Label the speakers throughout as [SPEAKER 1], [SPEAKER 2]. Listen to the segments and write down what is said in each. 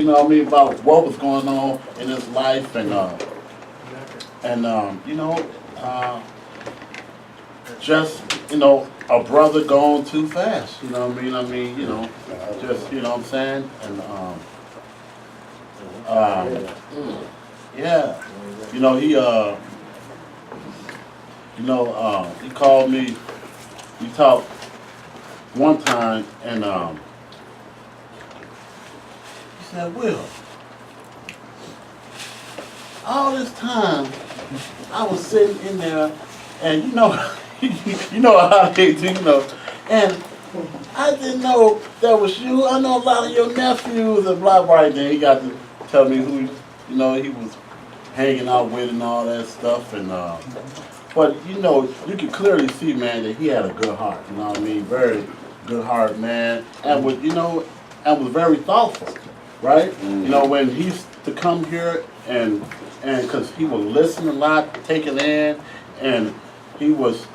[SPEAKER 1] you know what I mean, about what was going on in his life, and you know, just, you know, a brother going too fast, you know what I mean? I mean, you know, just, you know what I'm saying? And, yeah, you know, he called me, we talked one time, and, he said, Will, all this time, I was sitting in there, and you know, you know how they do, you know, and I didn't know that was you. I know a lot of your nephews and blah, blah. And then he got to tell me who, you know, he was hanging out with and all that stuff. And but you know, you can clearly see, man, that he had a good heart. You know what I mean? Very good heart, man, and was, you know, and was very thoughtful, right? You know, when he used to come here and because he would listen a lot, take it in, and he was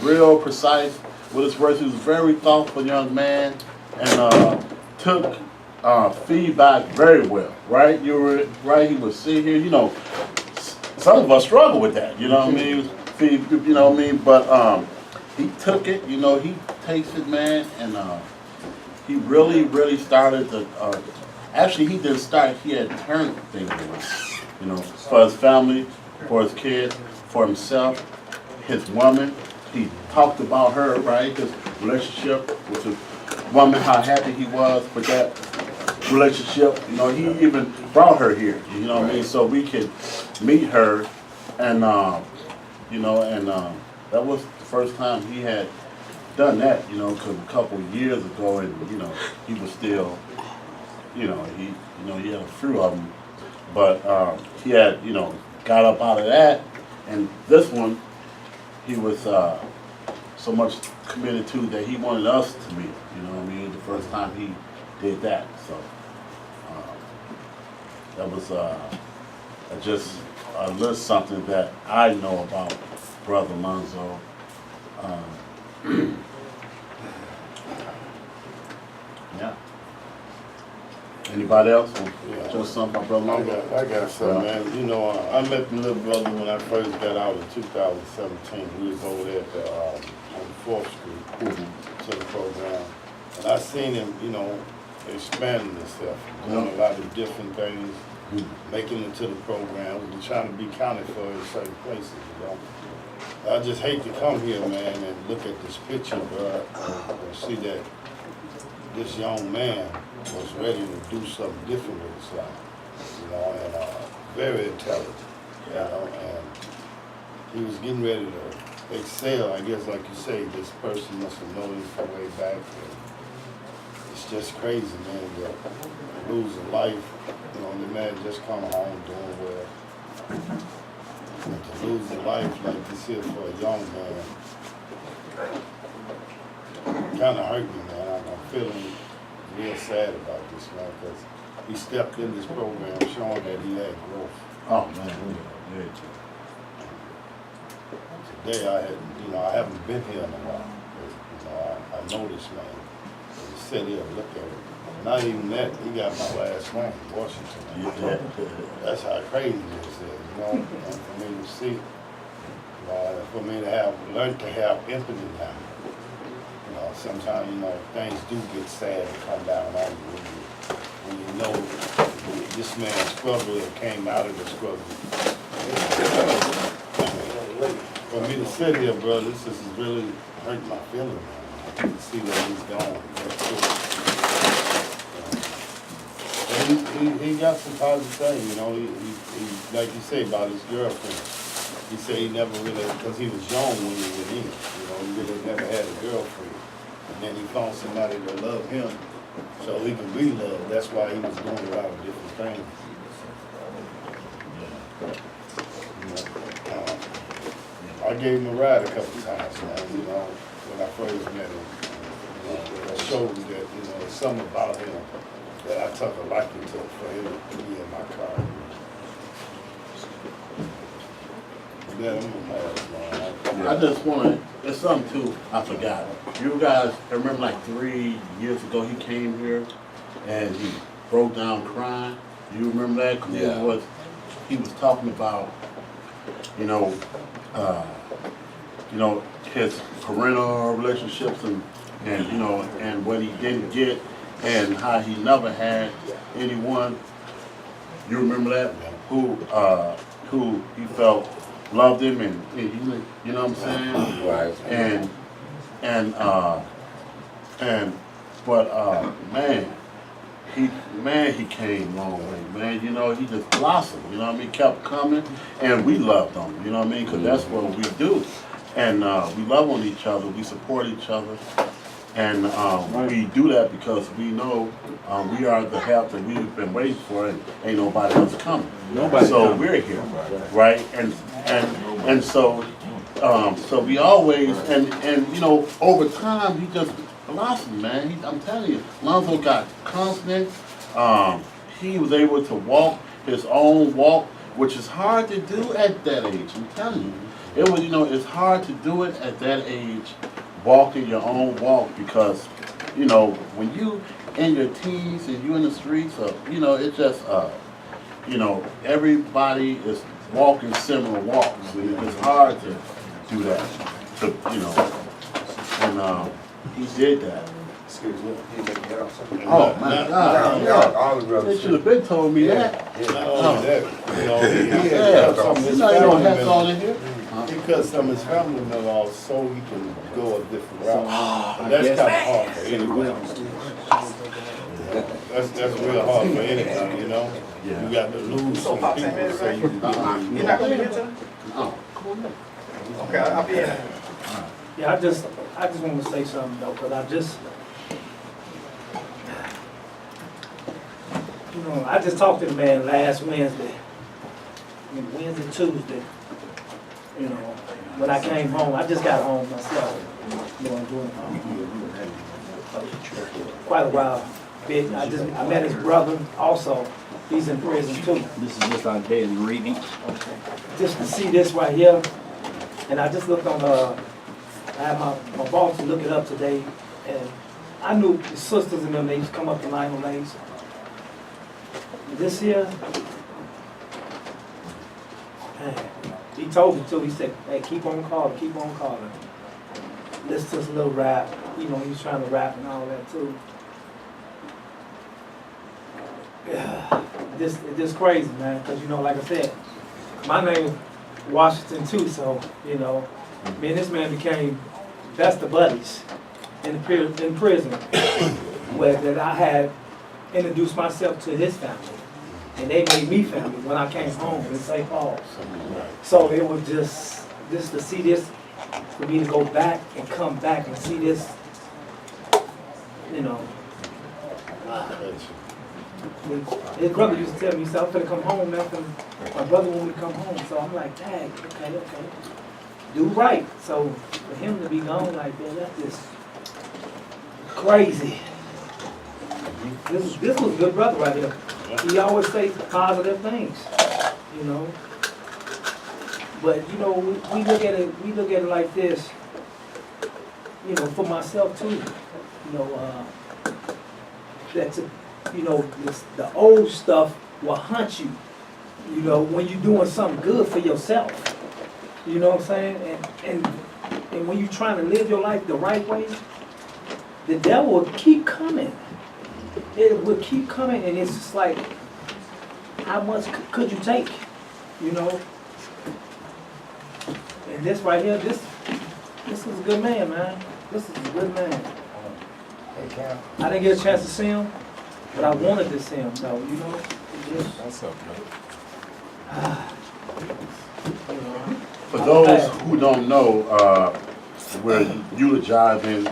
[SPEAKER 1] real precise with his words. He was a very thoughtful young man, and took feedback very well, right? You were right. He would sit here. You know, some of us struggle with that. You know what I mean? You know what I mean? But he took it. You know, he takes it, man, and he really started to. Actually, he didn't start. He had turned things around. You know, for his family, for his kids, for himself, his woman. He talked about her, right? His relationship with his woman, how happy he was with that relationship. You know, he even brought her here. You know what I mean? So we could meet her, and you know, and that was the first time he had done that. You know, because a couple of years ago, and you know, he was still, you know, he had a few of them. But he had, you know, got up out of that, and this one, he was so much committed to that he wanted us to meet. You know what I mean? The first time he did that, so that was just a little something that I know about Brother Lonzo. Yeah. Anybody else?
[SPEAKER 2] Yeah.
[SPEAKER 1] Just something about Brother Lonzo?
[SPEAKER 2] I got something, man. You know, I met the little brother when I first got out in 2017. We was over there at on 4th Street to the program. And I seen him, you know, expanding himself, doing a lot of different things, making it to the program, and trying to be counted for in certain places, you know. I just hate to come here, man, and look at this picture, bro, and see that this young man was ready to do something different with his life, you know, and very intelligent, you know, and he was getting ready to excel. I guess, like you say, this person must have known him from way back. And it's just crazy, man, to lose a life, you know, the man just come home doing well. And to lose a life like this here for a young man, kind of hurt me, man. I'm feeling real sad about this, man, because he stepped in this program showing that he had growth.
[SPEAKER 1] Oh, man, yeah.
[SPEAKER 2] Today I haven't been here in a while. You know, I know this man. I just sit here and look at him. Not even that, he got my last name, Washington.
[SPEAKER 1] Yeah.
[SPEAKER 2] That's how crazy this is, you know, and for me to see, you know, and for me to have learned to have empathy now. You know, sometimes, you know, things do get sad and come down on you when you know this man's struggle and came out of the struggle. For me to sit here, brother, this is really hurt my feelings, man. To see where he's going. That's true. And he got some positive things, you know. He like you say about his girlfriend. He said he never really, because he was young when he went in. You know, he really never had a girlfriend. And then he found somebody that loved him, so he could be loved. That's why he was doing a lot of different things. I gave him a ride a couple times, man, you know, when I first met him. You know, it showed that, you know, there's something about him that I took a liking to for him to be in my car. Yeah,
[SPEAKER 1] I just want to, there's something too, I forgot. You guys, I remember like 3 years ago he came here and he broke down crying. You remember that? 'Cause
[SPEAKER 3] Yeah.
[SPEAKER 1] he was talking about, you know, his parental relationships and you know, and what he didn't get, and how he never had anyone. You remember that? Who he felt loved him, and you know what I'm saying?
[SPEAKER 3] Right.
[SPEAKER 1] But he came a long way, man. You know, he just blossomed. You know what I mean? Kept coming, and we loved him. You know what I mean? Because that's what we do, and we love on each other. We support each other, and we do that because we know we are the help that we've been waiting for, and ain't nobody else coming. So we're here, right? And so we always and you know, over time he just blossomed, man. I'm telling you, Lonzo got confident. He was able to walk his own walk, which is hard to do at that age. I'm telling you, it was, you know, it's hard to do it at that age, walking your own walk, because you know, when you in your teens and you in the streets, you know, it's just you know, everybody is walking similar walks, and it's hard to do that. You know, and he did that.
[SPEAKER 3] Excuse me. You make that up.
[SPEAKER 1] Oh my God!
[SPEAKER 3] All the
[SPEAKER 1] They
[SPEAKER 3] brothers.
[SPEAKER 1] should have been told me that.
[SPEAKER 2] Not only that, you know, he
[SPEAKER 1] Yeah,
[SPEAKER 2] had some of
[SPEAKER 1] you
[SPEAKER 2] his
[SPEAKER 1] know, you don't
[SPEAKER 2] family
[SPEAKER 1] have all
[SPEAKER 2] members.
[SPEAKER 1] in here.
[SPEAKER 2] He cut some of his family members off so he can go a different route.
[SPEAKER 1] Oh,
[SPEAKER 2] And that's kind of hard for anybody. That's real hard for anybody, you know?
[SPEAKER 1] Yeah.
[SPEAKER 2] You got to lose some people so you can get where you
[SPEAKER 4] You're not
[SPEAKER 2] go.
[SPEAKER 4] gonna be here tonight?
[SPEAKER 1] Oh, come on in.
[SPEAKER 4] Okay, I'll be in.
[SPEAKER 5] Yeah, I just want to say something though, because you know, I just talked to the man last Wednesday. I mean, Wednesday, Tuesday. You know, when I came home, I just got home myself. You know, I'm doing quite a while. I met his brother also. He's in prison too.
[SPEAKER 6] This is just our daily reading.
[SPEAKER 5] Okay. Just to see this right here, and I just looked on I had my boss to look it up today, and I knew the sisters and them, they used to come up to Lionel Lace. This here, man, he told me too, he said, hey, keep on calling. Listen to this little rap, you know, he's trying to rap and all that too. Yeah, this crazy, man, because you know, like I said, my name is Washington too, so, you know, me and this man became best of buddies in prison, where that I had introduced myself to his family, and they made me family when I came home in St. Paul. So it was just to see this, for me to go back and come back and see this, you know. His brother used to tell me, he said, I'm gonna come home, man. My brother wanted me to come home. So I'm like, dang, okay. Do right. So for him to be gone like that, that's just crazy. This was a good brother right here. He always says positive things, you know. But you know, we look at it like this, you know, for myself too. You know, that's the old stuff will hunt you. You know, when you're doing something good for yourself. You know what I'm saying? And when you're trying to live your life the right way, the devil will keep coming. It will keep coming, and it's just like, how much could you take? You know? And this right here, this is a good man, man. This is a good man. I didn't get a chance to see him, but I wanted to see him, though, you know?
[SPEAKER 3] What's up, man?
[SPEAKER 5] You know,
[SPEAKER 1] For those who don't know, we're eulogizing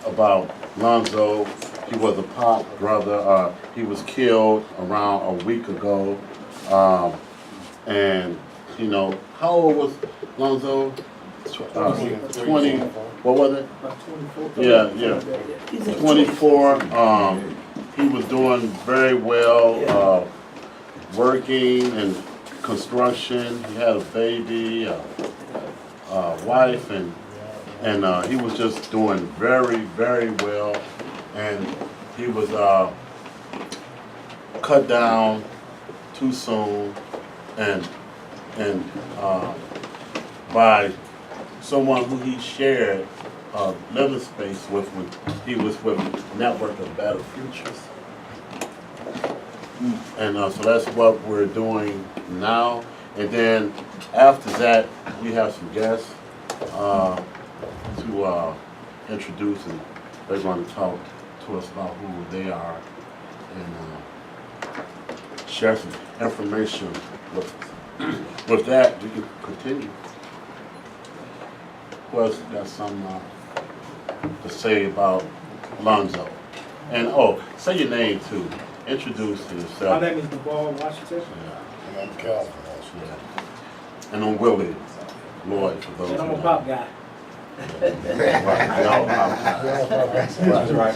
[SPEAKER 1] about Lonzo. He was a Pop brother. He was killed around a week ago. And, you know, how old was Lonzo? 20, what was it?
[SPEAKER 5] about 24.
[SPEAKER 1] Yeah.
[SPEAKER 5] He's in
[SPEAKER 1] 24. He was doing very well, working and construction. He had a baby, a wife, and he was just doing very, very well. And he was cut down too soon and by someone who he shared living space with when he was with Network of Better Futures. And so that's what we're doing now. And then after that, we have some guests to introduce, and they're going to talk to us about who they are and share some information with us. With that, we can continue. Who else got something to say about LONZO? And say your name too. Introduce
[SPEAKER 5] My
[SPEAKER 1] yourself.
[SPEAKER 5] name is DeBall Washington.
[SPEAKER 1] Yeah.
[SPEAKER 2] And I'm Calvin.
[SPEAKER 1] Yeah. And I'm Willie Lloyd, for those
[SPEAKER 5] And I'm
[SPEAKER 1] who
[SPEAKER 5] a
[SPEAKER 1] know.
[SPEAKER 5] pop guy.
[SPEAKER 1] Right, we all pop guys. Right, right.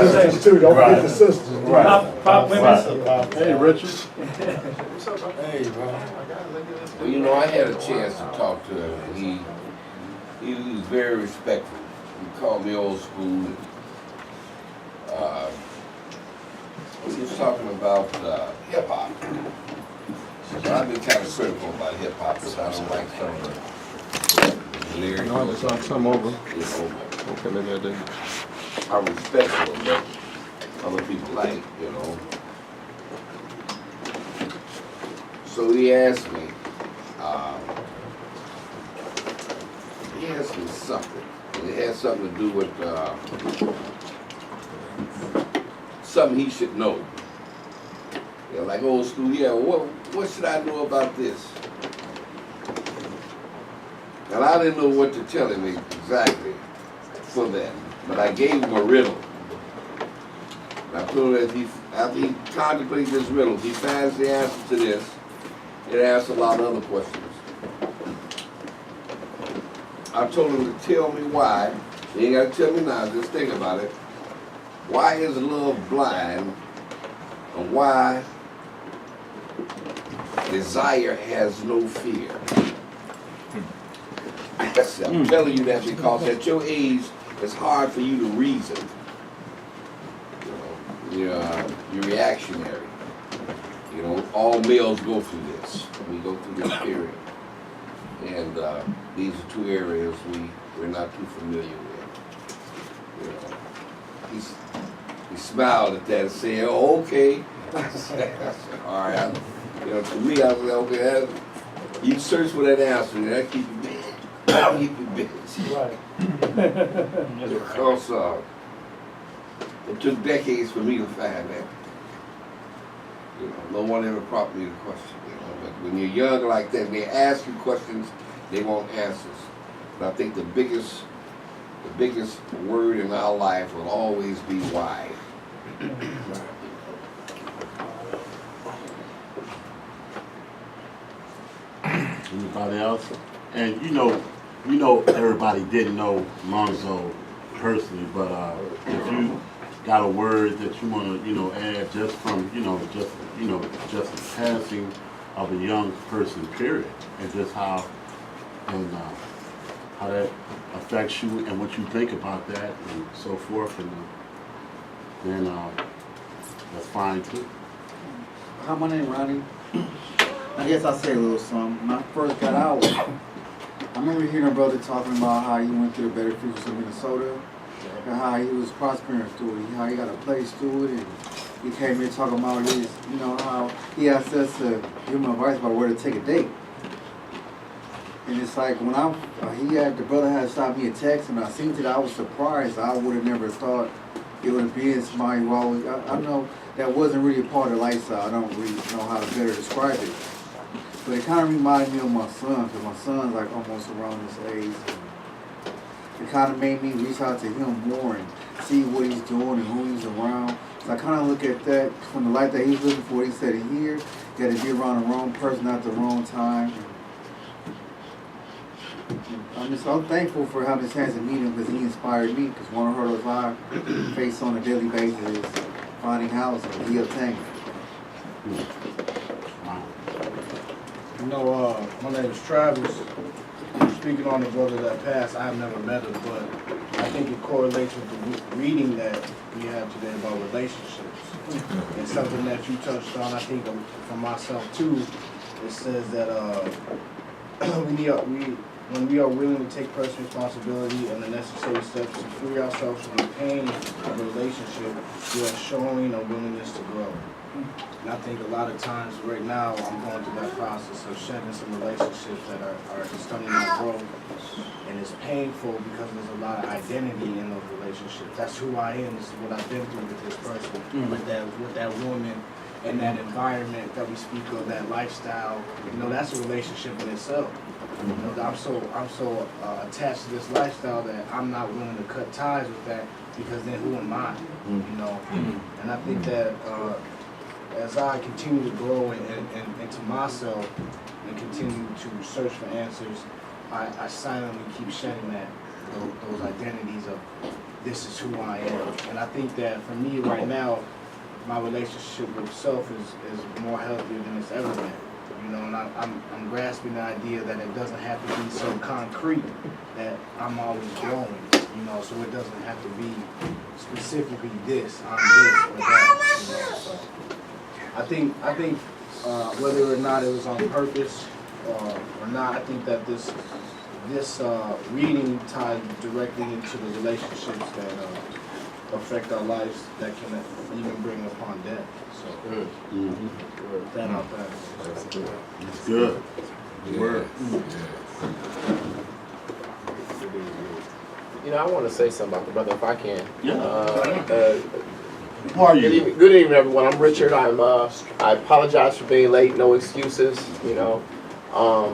[SPEAKER 4] Sisters too, don't forget the sisters.
[SPEAKER 1] Right.
[SPEAKER 5] Pop women.
[SPEAKER 1] Right. Hey, Richard.
[SPEAKER 2] Hey, bro.
[SPEAKER 7] Well, you know, I had a chance to talk to him, and he was very respectful. He called me old school. And, he was talking about hip hop. So I've been kind of critical about hip hop because I don't like some of the lyrics.
[SPEAKER 3] No, I just knocked some over.
[SPEAKER 7] You know,
[SPEAKER 3] Okay, maybe I did.
[SPEAKER 7] I'm respectful of what other people like, you know. So he asked me something. And it had something to do with something he should know. You know, like old school, yeah, what should I know about this? And I didn't know what to tell him exactly for that. But I gave him a riddle. And I told him that after he contemplates this riddle, if he finds the answer to this, it asks a lot of other questions. I told him to tell me why. You ain't got to tell me now, just think about it. Why is love blind? And why desire has no fear? I'm telling you that because at your age, it's hard for you to reason. You know, you're reactionary. You know, all males go through this. We go through this period. And these are two areas we're not too familiar with. You know, he smiled at that and said, "Oh, okay." I said, all right. You know, to me, I was like, okay, you search for that answer, and that keep you busy. Keep you busy.
[SPEAKER 5] Right.
[SPEAKER 7] Because it took decades for me to find that. You know, no one ever prompted me to question. You know, but when you're young like that, and they ask you questions, they want answers. But I think the biggest word in our life will always be why.
[SPEAKER 1] Anybody else? And you know, everybody didn't know LONZO personally, but if you got a word that you want to, add just from, just the passing of a young person, period, and just how that affects you and what you think about that and so forth, and then that's fine too.
[SPEAKER 8] Hi, my name Ronnie. I guess I'll say a little something. When I first got out, I remember hearing a brother talking about how he went to the Better Futures of Minnesota and how he was prospering through it, how he got a place through it, and he came here talking about his, how he asked us to give him advice about where to take a date. And it's like when the brother had stopped me a text and I seen it, I was surprised. I would have never thought it would have been somebody who always, I know that wasn't really a part of the lifestyle. I don't really know how to better describe it. But it kind of reminded me of my son, because my son's like almost around this age. It kind of made me reach out to him more and see what he's doing and who he's around. So I kind of look at that from the life that he's looking for. He said here, you got to be around the wrong person at the wrong time. I'm thankful for having a chance to meet him because he inspired me. Because one of hurdles I face on a daily basis is finding housing. He obtained.
[SPEAKER 4] My name is Travis. Speaking on the brother that passed, I've never met him, but I think it correlates with the reading that we have today about relationships. And something that you touched on, I think for myself too, it says that when we are willing to take personal responsibility and the necessary steps to free ourselves from the pain of a relationship, we are showing a willingness to grow. And I think a lot of times right now I'm going through that process of shedding some relationships that are stunning my growth. And it's painful because there's a lot of identity in those relationships. That's who I am, this is what I've been through with this person, with that woman, and that environment that we speak of, that lifestyle. You know, that's a relationship in itself. You know, I'm so attached to this lifestyle that I'm not willing to cut ties with that, because then who am I? You know, and I think that as I continue to grow into myself and continue to search for answers, I silently keep shedding those identities of this is who I am. And I think that for me right now, my relationship with self is more healthier than it's ever been. You know, and I'm grasping the idea that it doesn't have to be so concrete that I'm always growing. You know, so it doesn't have to be specifically this, I'm this or that. You know, so I think whether or not it was on purpose or not, I think that this reading ties directly into the relationships that affect our lives, that can even bring upon death. So that out there.
[SPEAKER 1] It's good. Word.
[SPEAKER 9] You know, I want to say something about the brother, if I can.
[SPEAKER 1] Yeah. Who are you?
[SPEAKER 9] Good evening, everyone. I'm Richard. I apologize for being late. No excuses. You know, I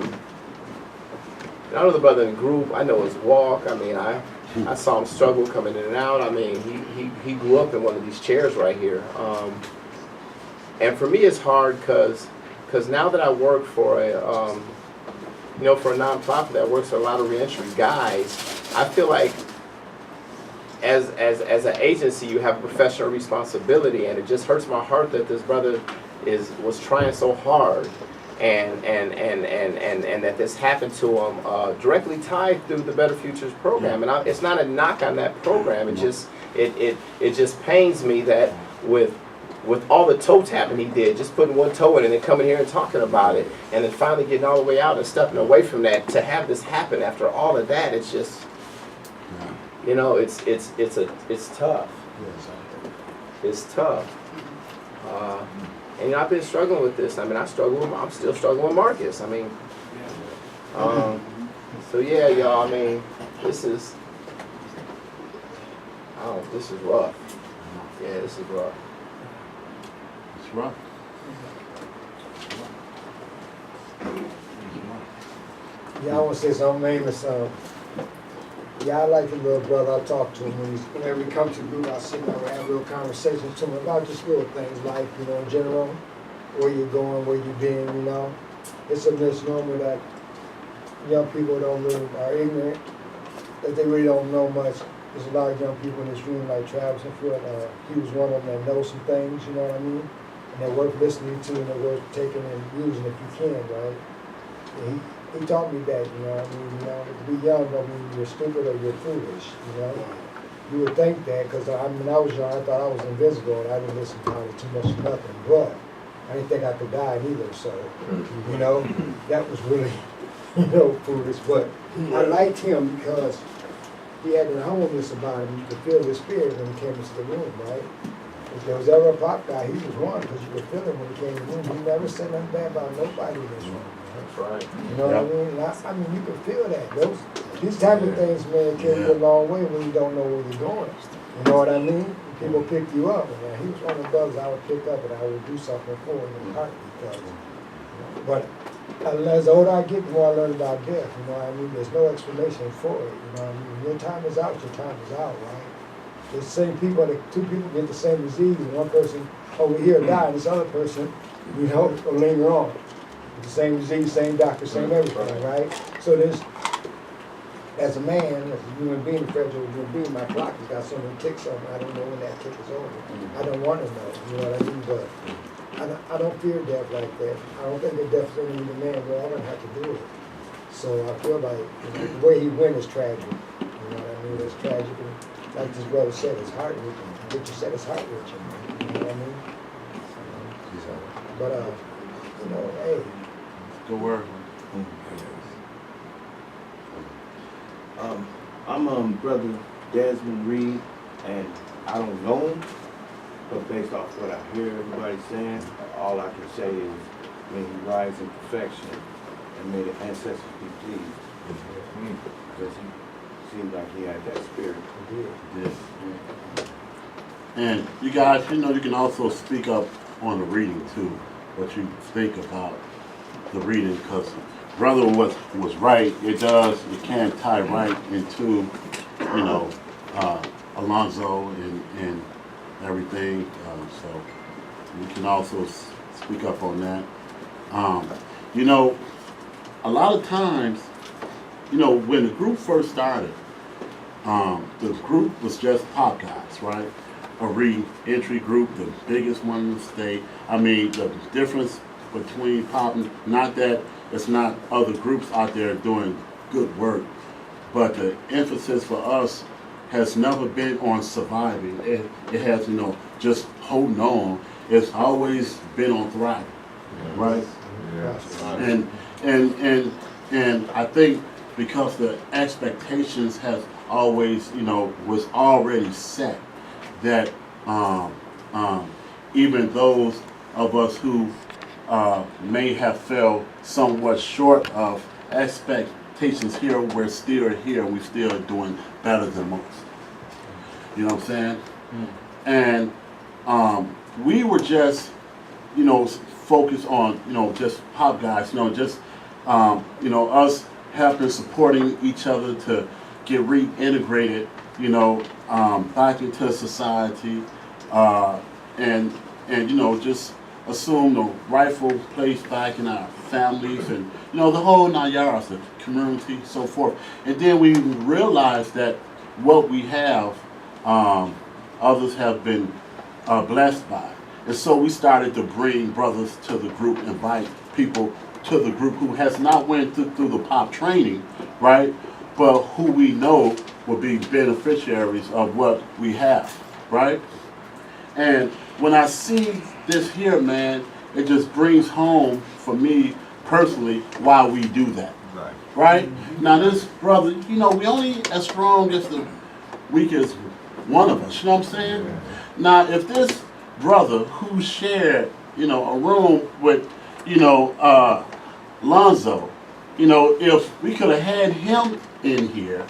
[SPEAKER 9] know the brother in the group. I know his walk. I mean, I saw him struggle coming in and out. I mean, he grew up in one of these chairs right here. And for me, it's hard because now that I work for a for a nonprofit that works with a lot of reentry guys, I feel like as an agency, you have a professional responsibility, and it just hurts my heart that this brother was trying so hard, and that this happened to him directly tied through the Better Futures program. And it's not a knock on that program. It just pains me that with all the toe tapping he did, just putting one toe in and then coming here and talking about it, and then finally getting all the way out and stepping away from that, to have this happen after all of that, it's just, you know, it's tough. It's tough. And you know, I've been struggling with this. I mean, I'm still struggling with Marcus. I mean, so yeah, y'all. I mean, this is rough. Yeah, this is rough.
[SPEAKER 1] It's rough.
[SPEAKER 10] Yeah, I want to say something, Amos. Yeah, I like the little brother. I talk to him whenever he comes to the group. I sit down and have real conversations to him about just little things, life, you know, in general, where you're going, where you've been, you know. It's a misnomer that young people are ignorant, that they really don't know much. There's a lot of young people in this room, like Travis and Phil. He was one of them that knows some things, you know what I mean? And they're worth listening to, and they're worth taking and using if you can, right? And he taught me that, you know what I mean? You know, to be young don't mean you're stupid or you're foolish, you know? You would think that, because when I was young, I thought I was invisible, and I didn't listen to too much of nothing, but I didn't think I could die either, so, you know, that was really, you know, foolish. But I liked him because he had that humbleness about him. You could feel the spirit when he came into the room, right? If there was ever a pop guy, he was one, because you could feel him when he came in the room. He never said nothing bad about nobody in this room.
[SPEAKER 9] That's right.
[SPEAKER 10] You know what I mean? I mean, you can feel that. These type of things, man, carry you a long way when you don't know where you're going. You know what I mean? People pick you up, and he was one of the brothers I would pick up, and I would do something for him in heart, because. But as the older I get, the more I learn about death. You know what I mean? There's no explanation for it. You know what I mean? Your time is out. Your time is out, right? The same people, two people get the same disease, and one person over here die, and this other person, you know, will linger on. The same disease, same doctor, same everything, right? So there's, as a man, as a human being, a fragile human being, my clock has got so many ticks on it. I don't know when that tick is over. I don't want to know, you know what I mean? But I don't fear death like that. I don't think that death's going to be the man, but I don't have to do it. So I feel like, you know, the way he went is tragic. You know what I mean? It's tragic. And like this brother said, it's heart-wrenching. What you said is heart-wrenching. You know what I mean? But, you know, hey,
[SPEAKER 1] Good work.
[SPEAKER 4] I'm Brother Desmond Reed, and I don't know him, but based off what I hear everybody saying, all I can say is may he rise in perfection and may the ancestors be pleased. Because he seemed like he had that spirit.
[SPEAKER 1] Yes. And you guys, you know, you can also speak up on the reading too, what you think about the reading, because brother was right. It can tie right into, you know, Alonzo and everything. So we can also speak up on that. You know, a lot of times, you know, when the group first started, the group was just pop guys, right? A re-entry group, the biggest one in the state. I mean, the difference between pop, not that it's not other groups out there doing good work, but the emphasis for us has never been on surviving. It has, you know, just holding on. It's always been on thriving, right? And I think because the expectations has always, you know, was already set, that even those of us who may have fell somewhat short of expectations here, we're still here, we still are doing better than most. You know what I'm saying? And we were just, you know, focused on, you know, just pop guys, you know, just, you know, us helping, supporting each other to get reintegrated, you know, back into society, and you know, just assume the rightful place back in our families, and you know, the whole 9 yards, the community, so forth. And then we realized that what we have, others have been blessed by. And so we started to bring brothers to the group, invite people to the group who has not went through the pop training, right? But who we know will be beneficiaries of what we have, right? And when I see this here, man, it just brings home for me personally why we do that, right? Now this brother, you know, we only as strong as the weakest one of us, you know what I'm saying? Now if this brother who shared, you know, a room with, you know, LONZO, you know, if we could have had him in here,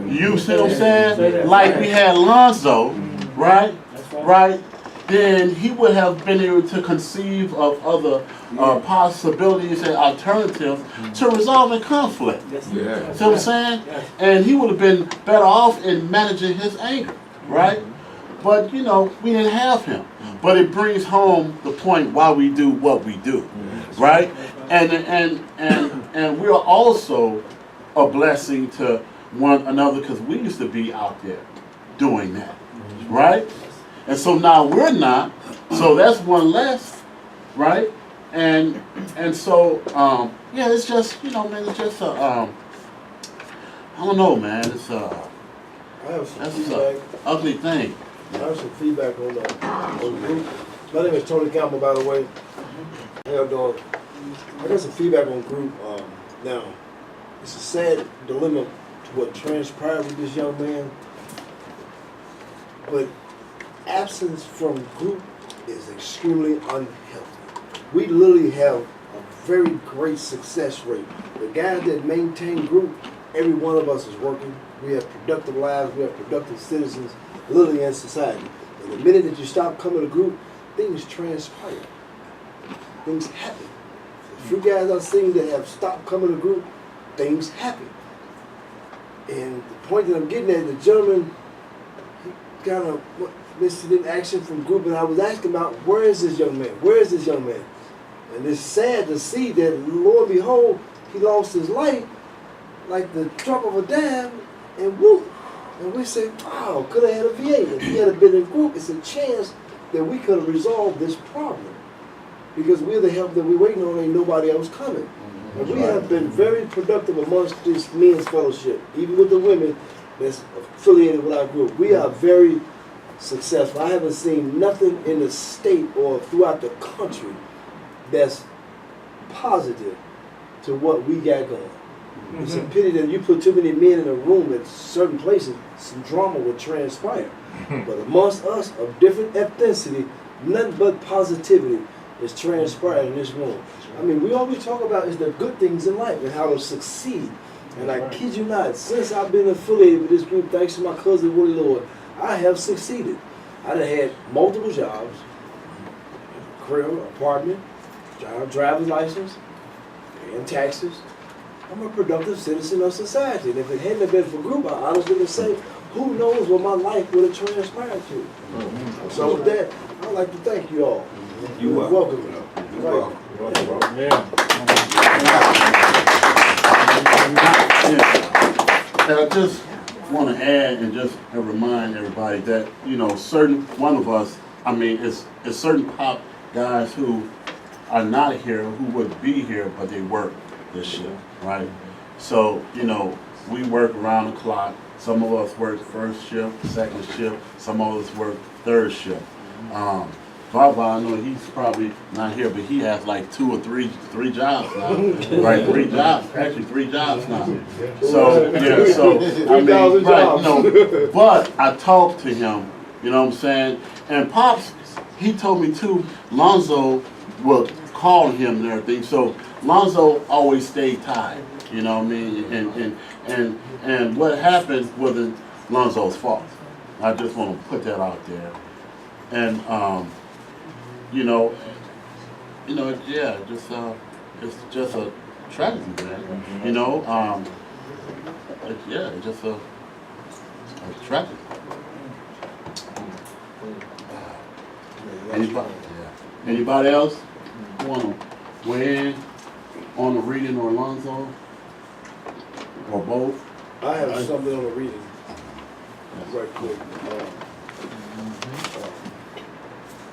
[SPEAKER 1] you see what I'm saying? Like we had LONZO, right? Right? Then he would have been able to conceive of other possibilities and alternatives to resolving conflict. See what I'm saying? And he would have been better off in managing his anger, right? But you know, we didn't have him. But it brings home the point why we do what we do, right? And we are also a blessing to one another, because we used to be out there doing that, right? And so now we're not, so that's one less, right? And so yeah, it's just, you know, man, it's just a I don't know, man, it's
[SPEAKER 10] I have some
[SPEAKER 1] that's
[SPEAKER 10] feedback.
[SPEAKER 1] a ugly thing.
[SPEAKER 10] I have some feedback on the group. My name is Tony Campbell, by the way. How y'all doing? I got some feedback on group. Now, it's a sad dilemma to what transpired with this young man, but absence from group is extremely unhealthy. We literally have a very great success rate. The guys that maintain group, every one of us is working. We have productive lives. We have productive citizens, literally in society. And the minute that you stop coming to group, things transpire. Things happen. The few guys I've seen that have stopped coming to group, things happen. And the point that I'm getting at, the gentleman, he kind of listed in action from group, and I was asking about, where is this young man? Where is this young man? And it's sad to see that, lo and behold, he lost his life like the drop of a dime, and whoop. And we say, wow, could have had a VA. If he had been in group, it's a chance that we could have resolved this problem. Because we're the help that we're waiting on, ain't nobody else coming. And we have been very productive amongst this men's fellowship, even with the women that's affiliated with our group. We are very
[SPEAKER 11] successful. I haven't seen nothing in the state or throughout the country that's positive to what we got going. It's a pity that you put too many men in a room at certain places, some drama would transpire. But amongst us of different ethnicity, nothing but positivity is transpiring in this room. I mean, we all we talk about is the good things in life and how to succeed. And I kid you not, since I've been affiliated with this group, thanks to my cousin Willie Lord, I have succeeded. I done had multiple jobs, career, apartment, driver's license, paying taxes. I'm a productive citizen of society. And if it hadn't been for group, I honestly would say, who knows what my life would have transpired to. So with that, I'd like to thank you all.
[SPEAKER 6] You're
[SPEAKER 11] welcome.
[SPEAKER 7] You're welcome.
[SPEAKER 1] And I just want to add and just remind everybody that, you know, one of us, I mean, it's certain pop guys who are not here, who would be here, but they work this shift, right? So, you know, we work around the clock. Some of us work first shift, second shift. Some of us work third shift. Baba, I know he's probably not here, but he has like two or three jobs now. Right, 3 jobs, actually 3 jobs now. So, yeah, so, I mean, right, no, but I talked to him, you know what I'm saying? And Pops, he told me too, Lonzo would call him and everything. So Lonzo always stayed tied, you know what I mean? And what happened wasn't Lonzo's fault. I just want to put that out there. And yeah, it's just a tragedy, man. You know, it's just a tragedy. Anybody else want to weigh in on the reading or Alonzo? Or both?
[SPEAKER 11] I have something on the reading. Right quick.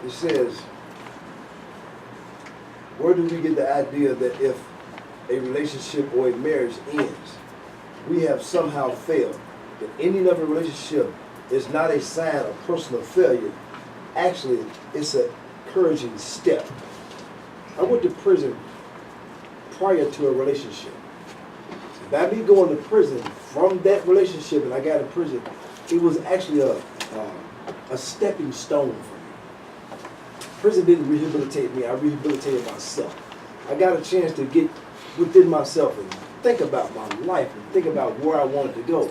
[SPEAKER 11] It says, where do we get the idea that if a relationship or a marriage ends, we have somehow failed? That ending of a relationship is not a sign of personal failure. Actually, it's an encouraging step. I went to prison prior to a relationship. By me going to prison from that relationship, and I got in prison, it was actually a stepping stone for me. Prison didn't rehabilitate me, I rehabilitated myself. I got a chance to get within myself and think about my life and think about where I wanted to go.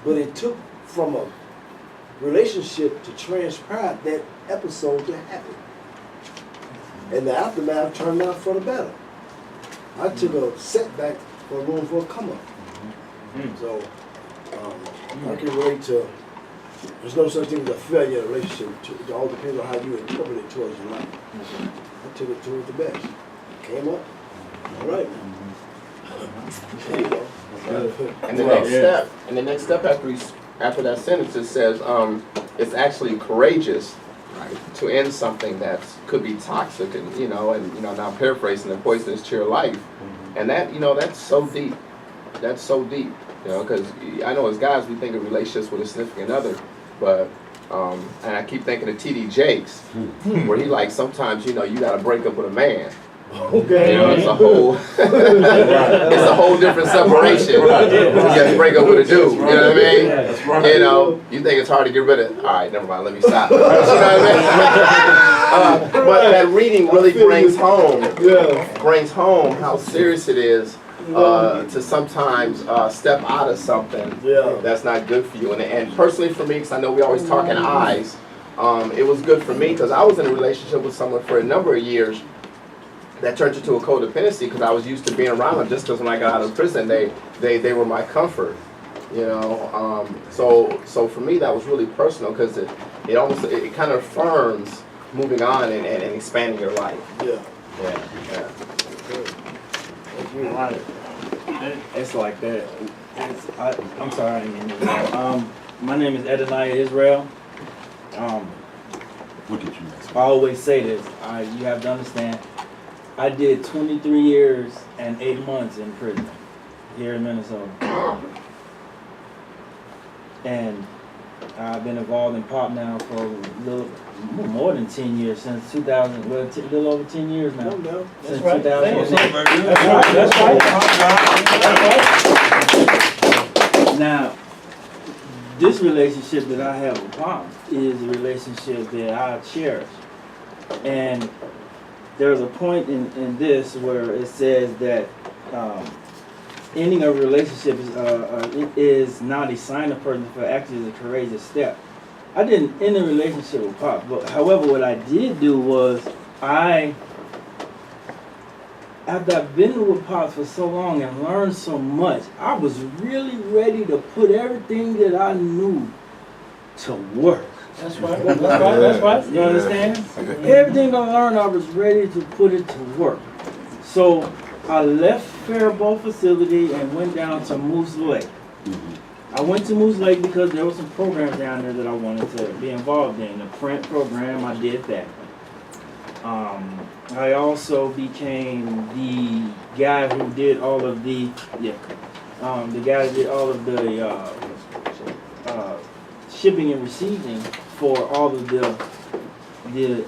[SPEAKER 11] But it took from a relationship to transpire that episode to happen. And the aftermath turned out for the better. I took a setback for room for a come up. So I can relate to, there's no such thing as a failure in a relationship. It all depends on how you interpret it towards your life. I took it towards the best. Came up. All right. There you go.
[SPEAKER 9] And the next step after that sentence, it says it's actually courageous to end something that could be toxic, and now I'm paraphrasing, the poisonous to your life, and that that's so deep. That's so deep, because I know as guys we think of relationships with a significant other, but and I keep thinking of T.D. Jakes, where he sometimes you got to break up with a man.
[SPEAKER 11] Okay.
[SPEAKER 9] It's a whole it's a whole different separation. You have to break up with a dude. You know what I mean?
[SPEAKER 1] That's right.
[SPEAKER 9] You think it's hard to get rid of. All right, never mind. Let me stop. You know what I mean? But that reading really brings home how serious it is to sometimes step out of something that's not good for you. And personally for me, because I know we always talk in eyes, it was good for me because I was in a relationship with someone for a number of years that turned into a codependency because I was used to being around them just because when I got out of prison, they were my comfort, So for me, that was really personal because it kind of affirms moving on and expanding your life.
[SPEAKER 11] Yeah.
[SPEAKER 6] It's like that. I'm sorry, I didn't mean to. My name is Edeniah Israel.
[SPEAKER 1] Look at you.
[SPEAKER 6] I always say this. You have to understand. I did 23 years and 8 months in prison here in Minnesota. And I've been involved in pop now for a little more than 10 years, since 2000, well, a little over 10 years now. Since
[SPEAKER 5] right.
[SPEAKER 6] 2008.
[SPEAKER 5] That's right.
[SPEAKER 6] Now, this relationship that I have with Pop is a relationship that I cherish. And there's a point in this where it says that ending a relationship is not a sign of person for actually is a courageous step. I didn't end a relationship with Pop, but however, what I did do was after I've been with Pops for so long and learned so much, I was really ready to put everything that I knew to work.
[SPEAKER 5] That's right. That's right.
[SPEAKER 6] You understand? Everything I learned, I was ready to put it to work. So I left Faribault facility and went down to Moose Lake. I went to Moose Lake because there were some programs down there that I wanted to be involved in. The print program, I did that. I also became the guy who did all of the shipping and receiving for all of the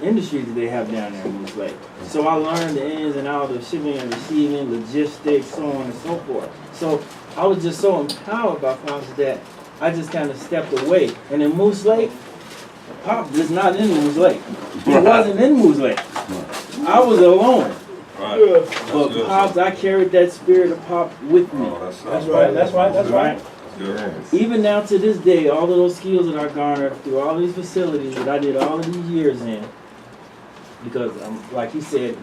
[SPEAKER 6] industries that they have down there in Moose Lake. So I learned the ins and outs of shipping and receiving, logistics, so on and so forth. So I was just so empowered by Pops that I just kind of stepped away. And in Moose Lake, Pop is not in Moose Lake. He wasn't in Moose Lake. I was alone.
[SPEAKER 12] Right.
[SPEAKER 6] But Pops, I carried that spirit of Pop with me.
[SPEAKER 5] That's right.
[SPEAKER 12] Yes.
[SPEAKER 6] Even now to this day, all of those skills that I garnered through all these facilities that I did all of these years in, because like he said,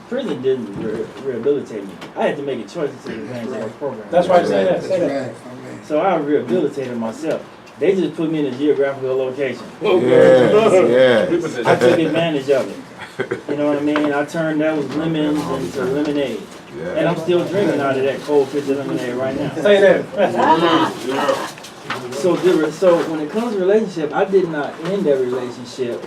[SPEAKER 6] prison didn't rehabilitate me. I had to make a choice to take advantage of those programs.
[SPEAKER 5] That's right. Say that.
[SPEAKER 6] So I rehabilitated myself. They just put me in a geographical location.
[SPEAKER 12] Yes.
[SPEAKER 6] I took advantage of it. You know what I mean? I turned those lemons into lemonade.
[SPEAKER 12] Yeah.
[SPEAKER 6] And I'm still drinking out of that cold pitcher lemonade right now.
[SPEAKER 5] Say that.
[SPEAKER 6] So when it comes to relationship, I did not end that relationship.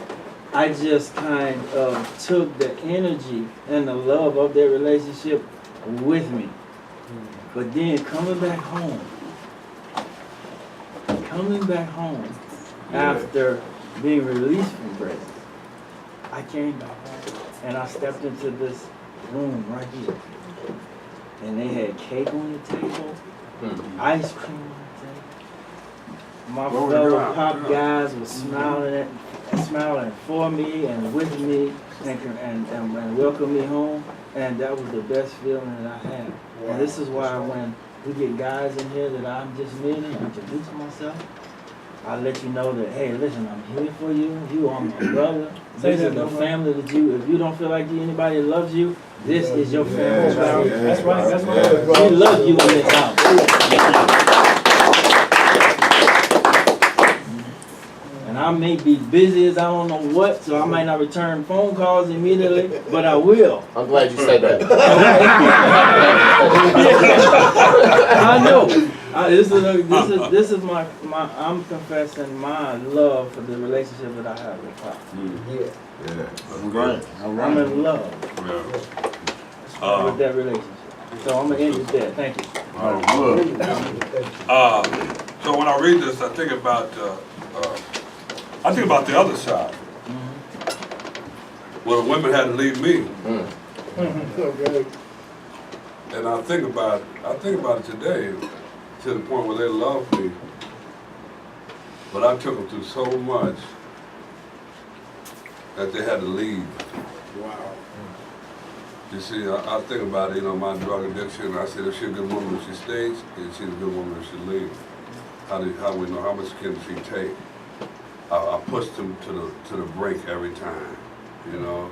[SPEAKER 6] I just kind of took the energy and the love of that relationship with me. But then coming back home after being released from prison, I came back home and I stepped into this room right here. And they had cake on the table, ice cream on the table. My fellow Pop guys were smiling for me and with me and welcome me home. And that was the best feeling that I had. Wow. And this is why when we get guys in here that I'm just meeting, introduce myself, I let you know that, hey, listen, I'm here for you. You are my brother. This is the family that if you don't feel like anybody loves you, this is your family.
[SPEAKER 5] That's right.
[SPEAKER 6] We love you in this house. And I may be busy as I don't know what, so I might not return phone calls immediately, but I will.
[SPEAKER 9] I'm glad you said that.
[SPEAKER 6] I know. This is my I'm confessing my love for the relationship that I have with Pop.
[SPEAKER 12] Yeah.
[SPEAKER 1] Right.
[SPEAKER 6] I'm in love with that relationship. So I'm gonna end it there. Thank you.
[SPEAKER 12] So when I read this, I think about the other side. Where the women had to leave me. And I think about it today, to the point where they love me. But I took them through so much that they had to leave.
[SPEAKER 4] Wow.
[SPEAKER 12] You see, I think about it, my drug addiction. I said, if she's a good woman, if she stays, and she's a good woman, if she leaves. How we know how much can she take? I pushed them to the brink every time, And I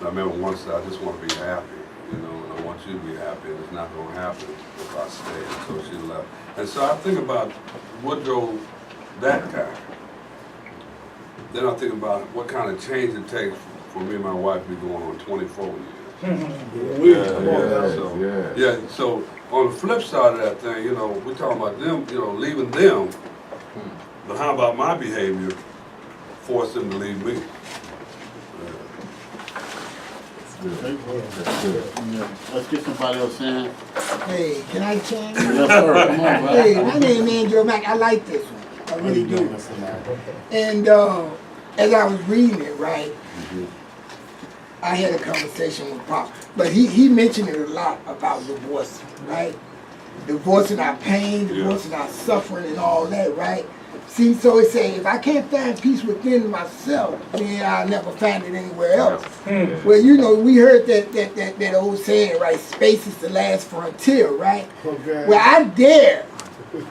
[SPEAKER 12] remember once I just want to be happy, and I want you to be happy, and it's not going to happen if I stay. And so she left. And so I think about what drove that guy. Then I think about what kind of change it takes for me and my wife to be going on 24 years. So on the flip side of that thing, we're talking about them, leaving them. But how about my behavior forced them to leave me?
[SPEAKER 1] Let's get somebody else in.
[SPEAKER 10] Hey, can I chime in?
[SPEAKER 1] Yes, sir. Come on, man.
[SPEAKER 10] Hey, my name is Andrew Mack. I like this one.
[SPEAKER 13] I really do. And as I was reading it, right, I had a conversation with Pop, but he mentioned it a lot about divorce, right? Divorcing our pain, divorcing our suffering and all that, right? See, so it said, if I can't find peace within myself, then I'll never find it anywhere else. Well, you know, we heard that old saying, right? Space is the last frontier, right?
[SPEAKER 11] Okay.
[SPEAKER 13] Well, I dare,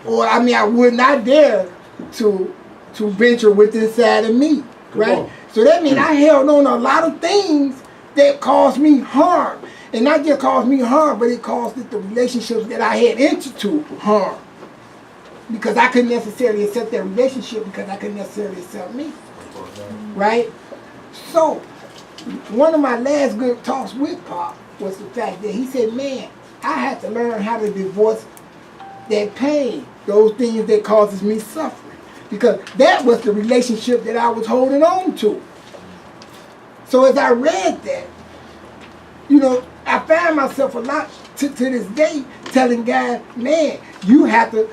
[SPEAKER 13] or I mean, I would not dare to venture with inside of me, right? So that means I held on to a lot of things that caused me harm. And not just caused me harm, but it caused the relationships that I had entered to harm. Because I couldn't necessarily accept that relationship because I couldn't necessarily accept me. Right? So, one of my last good talks with Pop was the fact that he said, man, I had to learn how to divorce that pain, those things that causes me suffering. Because that was the relationship that I was holding on to. So as I read that, you know, I find myself a lot to this day telling God, man, you have to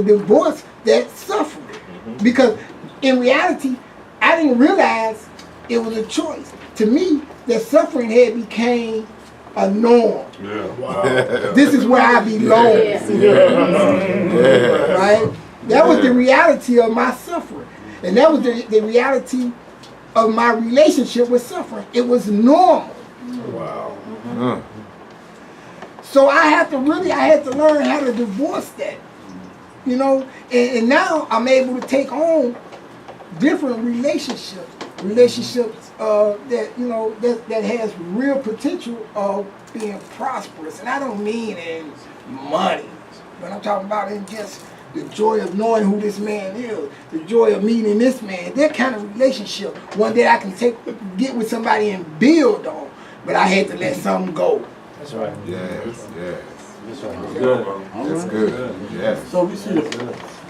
[SPEAKER 13] divorce that suffering. Because in reality, I didn't realize it was a choice. To me, that suffering had became a norm.
[SPEAKER 12] Yeah.
[SPEAKER 11] Wow.
[SPEAKER 13] This is where I belong. Right? That was the reality of my suffering. And that was the reality of my relationship with suffering. It was normal.
[SPEAKER 11] Wow.
[SPEAKER 13] So I had to learn how to divorce that. You know, and now I'm able to take on different relationships that, you know, that has real potential of being prosperous. And I don't mean in money, but I'm talking about in just the joy of knowing who this man is, the joy of meeting this man, that kind of relationship, one that I can get with somebody and build on, but I had to let something go.
[SPEAKER 5] That's right.
[SPEAKER 3] Yes, yes.
[SPEAKER 5] That's right.
[SPEAKER 3] That's good. That's good. Yes.
[SPEAKER 1] So we see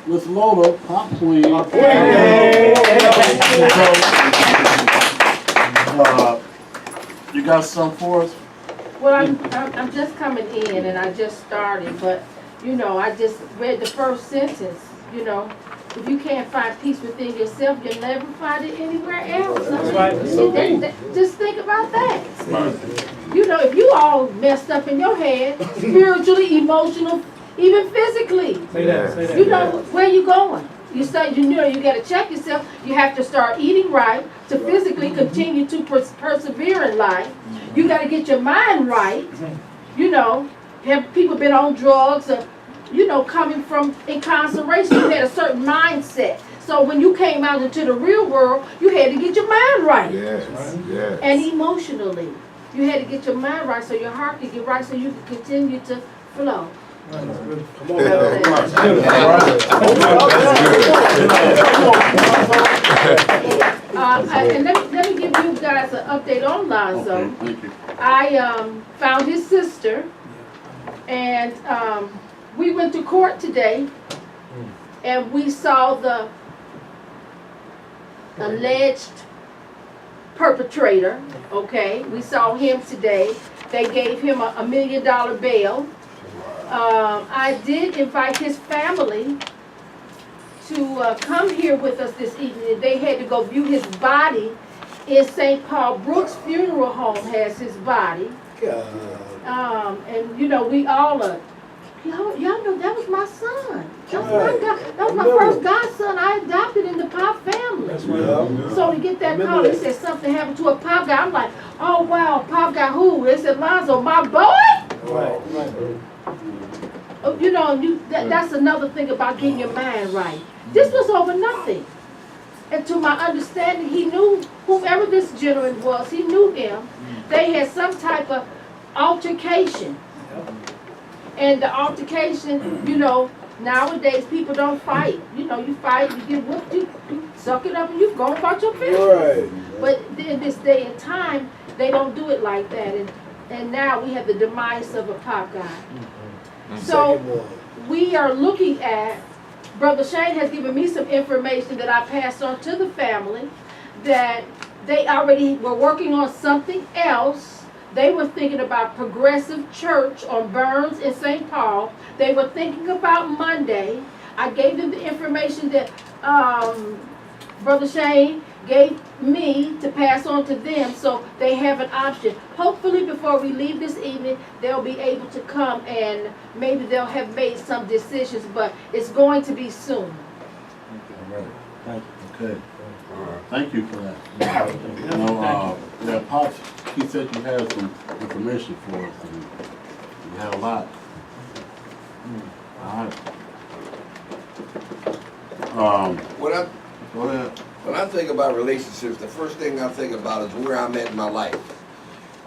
[SPEAKER 1] Miss Lola, Pop Queen. You got something for us?
[SPEAKER 14] Well, I'm just coming in and I just started, but you know, I just read the first sentence. You know, if you can't find peace within yourself, you'll never find it anywhere else.
[SPEAKER 5] That's right.
[SPEAKER 14] Just think about that. You know, if you all messed up in your head, spiritually, emotional, even physically,
[SPEAKER 5] Say that.
[SPEAKER 14] you know, where you going? You say, you know, you got to check yourself. You have to start eating right to physically continue to persevere in life. You got to get your mind right. You know, have people been on drugs or, you know, coming from incarceration, you had a certain mindset. So when you came out into the real world, you had to get your mind right.
[SPEAKER 3] Yes, yes.
[SPEAKER 14] And emotionally, you had to get your mind right so your heart could get right so you could continue to flow.
[SPEAKER 11] Come on,
[SPEAKER 14] and let me give you guys an update on LONZO.
[SPEAKER 1] Okay, thank you.
[SPEAKER 14] I found his sister, and we went to court today, and we saw the alleged perpetrator. Okay, we saw him today. They gave him a $1 million bail. I did invite his family to come here with us this evening. They had to go view his body in St. Paul. Brooks Funeral Home has his body. And you know, we all are, y'all know that was my son. That was my first godson I adopted in the Pop family. So to get that call, they said something happened to a Pop guy. I'm like, oh wow, Pop guy who? They said, LONZO, my boy?
[SPEAKER 5] Right.
[SPEAKER 14] You know, that's another thing about getting your mind right. This was over nothing. And to my understanding, he knew whoever this gentleman was, he knew him. They had some type of altercation. And the altercation, you know, nowadays people don't fight. You know, you fight, you get whooped, you suck it up and you go about your business.
[SPEAKER 11] Right.
[SPEAKER 14] But in this day and time, they don't do it like that. And now we have the demise of a Pop guy. So we are looking at, Brother Shane has given me some information that I passed on to the family, that they already were working on something else. They were thinking about Progressive Church on Burns in St. Paul. They were thinking about Monday. I gave them the information that Brother Shane gave me to pass on to them, so they have an option. Hopefully before we leave this evening, they'll be able to come and maybe they'll have made some decisions, but it's going to be soon.
[SPEAKER 1] All right.
[SPEAKER 6] Thank you.
[SPEAKER 1] Okay. Thank you for that. You know, yeah, Pops, he said you had some information for us, and you had a lot. All right. Go ahead.
[SPEAKER 7] When I think about relationships, the first thing I think about is where I'm at in my life.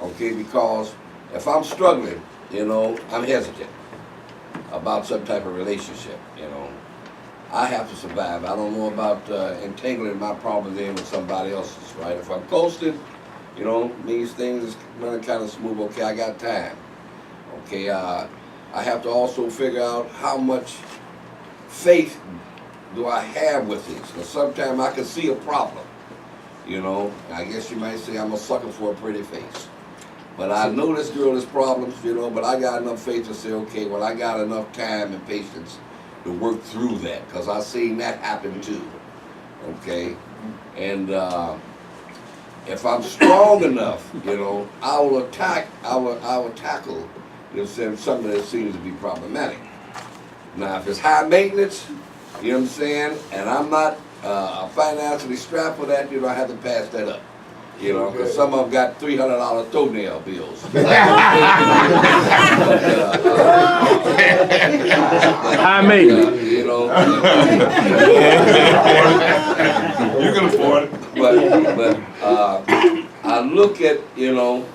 [SPEAKER 7] Okay, because if I'm struggling, you know, I'm hesitant about some type of relationship, you know. I have to survive. I don't know about entangling my problems in with somebody else's, right? If I'm coasting, you know, these things running kind of smooth, okay, I got time. Okay, I have to also figure out how much faith do I have with this? Because sometimes I can see a problem, you know. I guess you might say I'm a sucker for a pretty face. But I know this girl has problems, you know, but I got enough faith to say, okay, well, I got enough time and patience to work through that, because I've seen that happen too, okay? And if I'm strong enough, you know, I will tackle, you know what I'm saying, something that seems to be problematic. Now, if it's high maintenance, you know what I'm saying, and I'm not financially strapped for that, you know, I have to pass that up. You know, because some of them got $300 toenail bills.
[SPEAKER 6] High maintenance.
[SPEAKER 7] You know.
[SPEAKER 12] You can afford it.
[SPEAKER 7] But I look at, you know,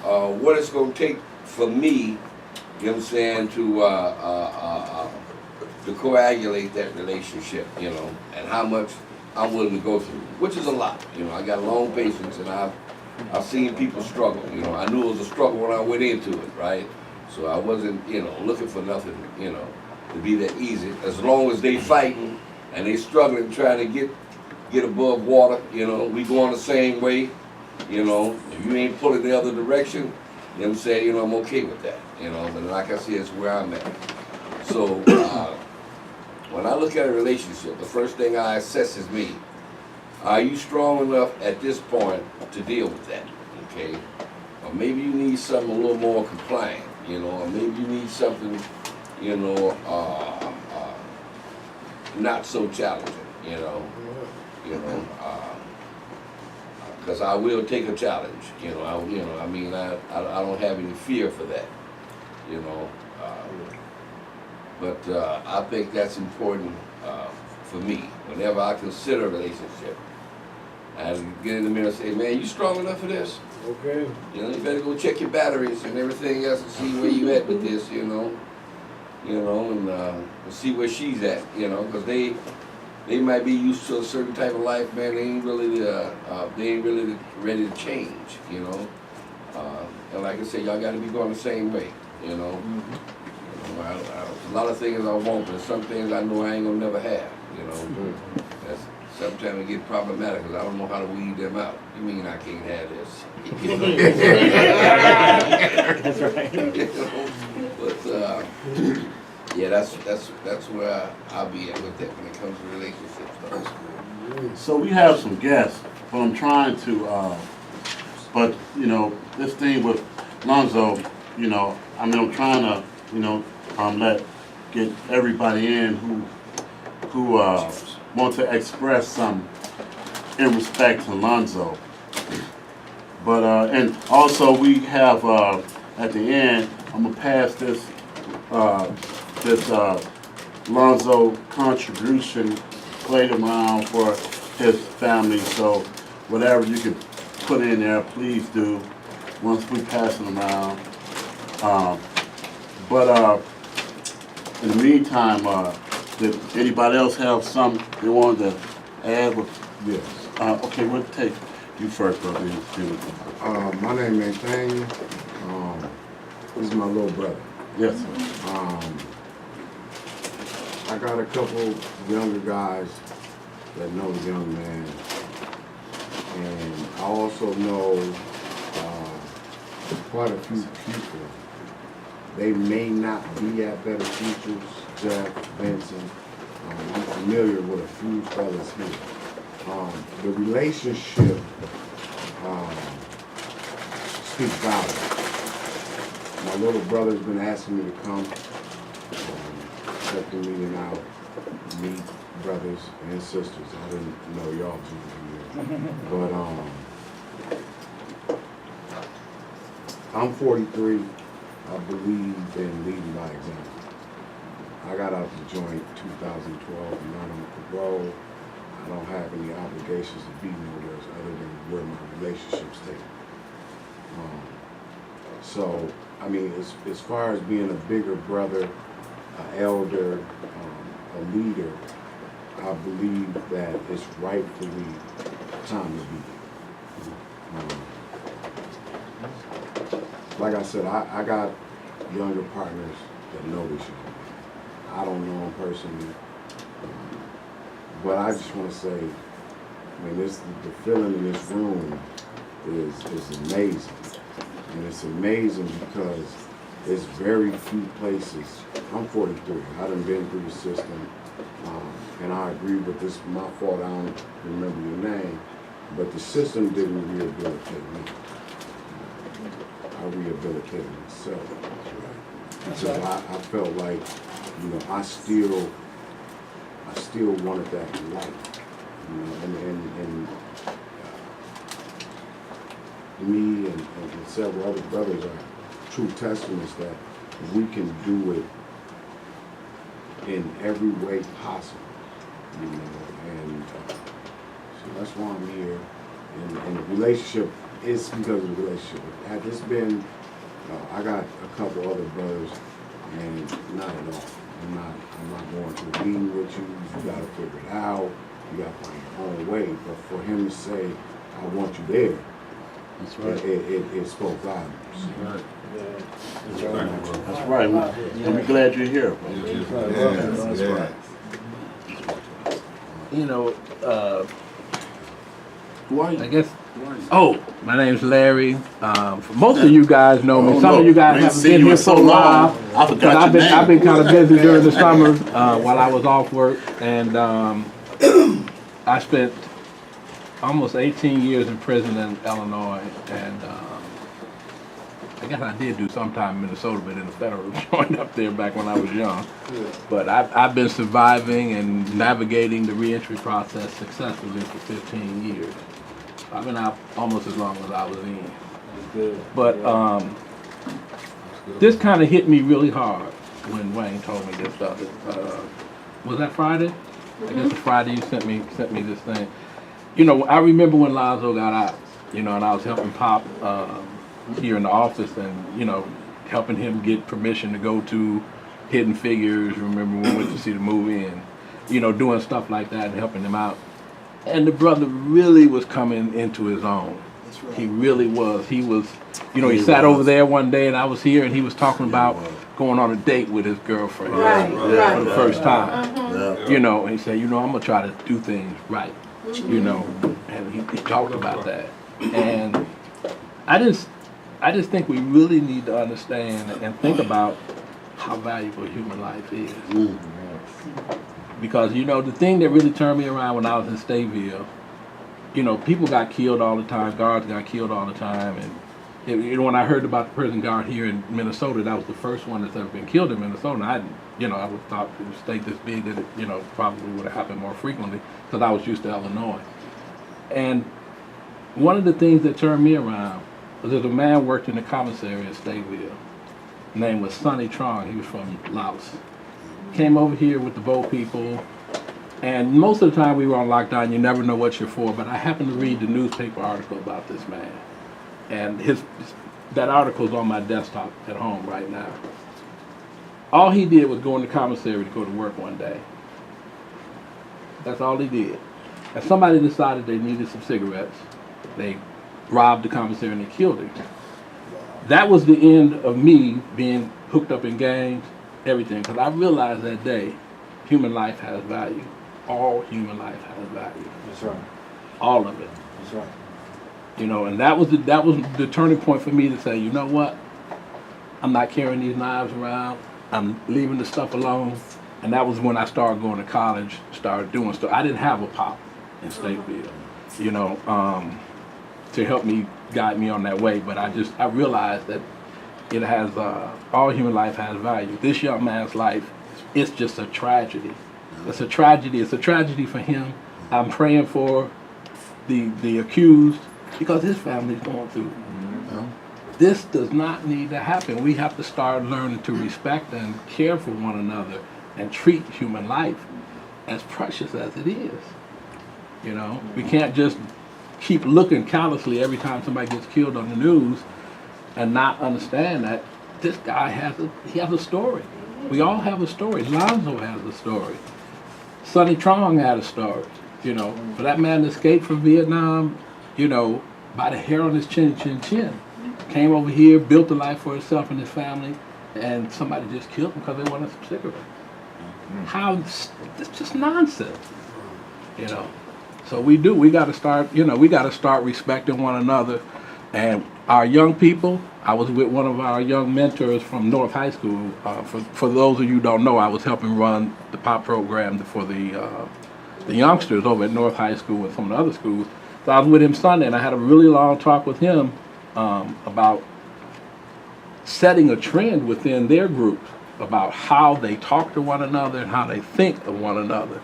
[SPEAKER 7] what it's going to take for me, you know what I'm saying, to coagulate that relationship, you know, and how much I'm willing to go through, which is a lot. You know, I got long patience, and I've seen people struggle. You know, I knew it was a struggle when I went into it, right? So I wasn't, you know, looking for nothing, you know, to be that easy. As long as they fighting and they struggling, trying to get above water, you know, we going the same way, you know. If you ain't pulling the other direction, you know what I'm saying, you know, I'm okay with that, you know. But like I said, it's where I'm at. So when I look at a relationship, the first thing I assess is me. Are you strong enough at this point to deal with that, okay? Or maybe you need something a little more compliant, you know, or maybe you need something, you know, not so challenging, you know, because I will take a challenge, you know, I mean, I don't have any fear for that, you know, but I think that's important for me. Whenever I consider a relationship, I get in the mirror and say, man, you strong enough for this?
[SPEAKER 11] Okay.
[SPEAKER 7] You know, you better go check your batteries and everything else and see where you at with this, you know, and see where she's at, you know, because they might be used to a certain type of life, man. They ain't really ready to change, you know. And like I said, y'all got to be going the same way, you know. You know, a lot of things I want, but some things I know I ain't gonna never have, you know. That's sometimes it get problematic because I don't know how to weed them out. You mean I can't have this? You know?
[SPEAKER 6] That's right.
[SPEAKER 7] You know? But yeah, that's where I'll be at with that when it comes to relationships.
[SPEAKER 1] So we have some guests, but I'm trying to, but you know, this thing with Lonzo, you know, I mean, I'm trying to, you know, get everybody in who want to express some in respect to Lonzo. But and also we have at the end, I'm gonna pass this Lonzo contribution plate around for his family. So whatever you can put in there, please do once we pass it around. But in the meantime, did anybody else have something they wanted to add?
[SPEAKER 3] Yes.
[SPEAKER 1] Okay, we'll take you first, brother.
[SPEAKER 3] My name is Nathaniel. This is my little brother.
[SPEAKER 1] Yes, sir.
[SPEAKER 3] I got a couple younger guys that know the young man. And I also know quite a few people. They may not be at Better Futures, Jeff, Benson, I'm familiar with a few fellas here. The relationship speaks volumes. My little brother's been asking me to come, check the meeting out, meet brothers and sisters. I didn't know y'all two were here. But I'm 43. I believe in leading by example. I got out the joint 2012 and not on parole. I don't have any obligations to be nowhere other than where my relationships take. So, I mean, as far as being a bigger brother, an elder, a leader, I believe that it's rightfully time to be. Like I said, I got younger partners that know this young man. I don't know him personally, but I just want to say, I mean, the feeling in this room is amazing. And it's amazing because there's very few places. I'm 43. I done been through the system, and I agree with this. My fault. I don't remember your name, but the system didn't rehabilitate me. I rehabilitated myself. So I felt like, you know, I still wanted that life, you know, and me and several other brothers are true testaments that we can do it in every way possible, you know, and so that's why I'm here. And the relationship is because of the relationship. Had this been, I got a couple other brothers, and not at all. I'm not going to lead with you. You gotta figure it out. You gotta find your own way. But for him to say, I want you there, that's right. It spoke volumes.
[SPEAKER 1] That's right. That's right. We're glad you're here.
[SPEAKER 3] That's right.
[SPEAKER 15] You know,
[SPEAKER 1] Who are you?
[SPEAKER 15] I guess. Oh, my name's Larry. Most of you guys know me. Some of you guys haven't been here for a while.
[SPEAKER 1] I forgot
[SPEAKER 15] I've been kind of busy during the summer while I was off work, and I spent almost 18 years in prison in Illinois, and I guess I did do some time in Minnesota, but in the federal joint up there back when I was young. But I've been surviving and navigating the reentry process successfully for 15 years. I've been out almost as long as I was in. But this kind of hit me really hard when Wayne told me this stuff. Was that Friday? I guess it's Friday you sent me this thing. You know, I remember when LONZO got out, you know, and I was helping Pop here in the office and, you know, helping him get permission to go to Hidden Figures. Remember when we went to see the movie and, you know, doing stuff like that and helping him out. And the brother really was coming into his own. That's right. He really was. He was, you know, he sat over there one day and I was here and he was talking about going on a date with his girlfriend for the first time. You know, and he said, you know, I'm going to try to do things right. You know, and he talked about that. And I just think we really need to understand and think about how valuable human life is. Because, you know, the thing that really turned me around when I was in Stateville, you know, people got killed all the time, guards got killed all the time, and you know, when I heard about the prison guard here in Minnesota, that was the first one that's ever been killed in Minnesota. I would have thought it was a state this big that it, you know, probably would have happened more frequently because I was used to Illinois. And one of the things that turned me around was there's a man worked in the commissary in Stateville. His name was Sonny Trong. He was from Laos. Came over here with the Bo people, and most of the time we were on lockdown. You never know what you're for, but I happened to read the newspaper article about this man. And that article's on my desktop at home right now. All he did was go in the commissary to go to work one day. That's all he did. And somebody decided they needed some cigarettes. They robbed the commissary and they killed him. That was the end of me being hooked up in gangs, everything. Because I realized that day, human life has value. All human life has value.
[SPEAKER 4] That's right.
[SPEAKER 15] All of it.
[SPEAKER 4] That's right.
[SPEAKER 15] You know, and that was the turning point for me to say, you know what? I'm not carrying these knives around. I'm leaving the stuff alone, And that was when I started going to college, started doing stuff. I didn't have a pop in Stateville, you know, to help me, guide me on that way. But I realized that it has, all human life has value. This young man's life, it's just a tragedy. It's a tragedy. It's a tragedy for him. I'm praying for the accused because his family's going through. This does not need to happen. We have to start learning to respect and care for one another and treat human life as precious as it is. You know, we can't just keep looking callously every time somebody gets killed on the news and not understand that this guy has a story. We all have a story. LONZO has a story. Sonny Trong had a story. You know, for that man to escape from Vietnam, you know, by the hair on his chin, came over here, built a life for himself and his family, and somebody just killed him because they wanted some cigarettes. How, it's just nonsense, you know. So we got to start, you know, we got to start respecting one another. And our young people, I was with one of our young mentors from North High School. For those of you who don't know, I was helping run the pop program for the youngsters over at North High School and some of the other schools. So I was with him Sunday, and I had a really long talk with him about setting a trend within their groups about how they talk to one another and how they think of one another.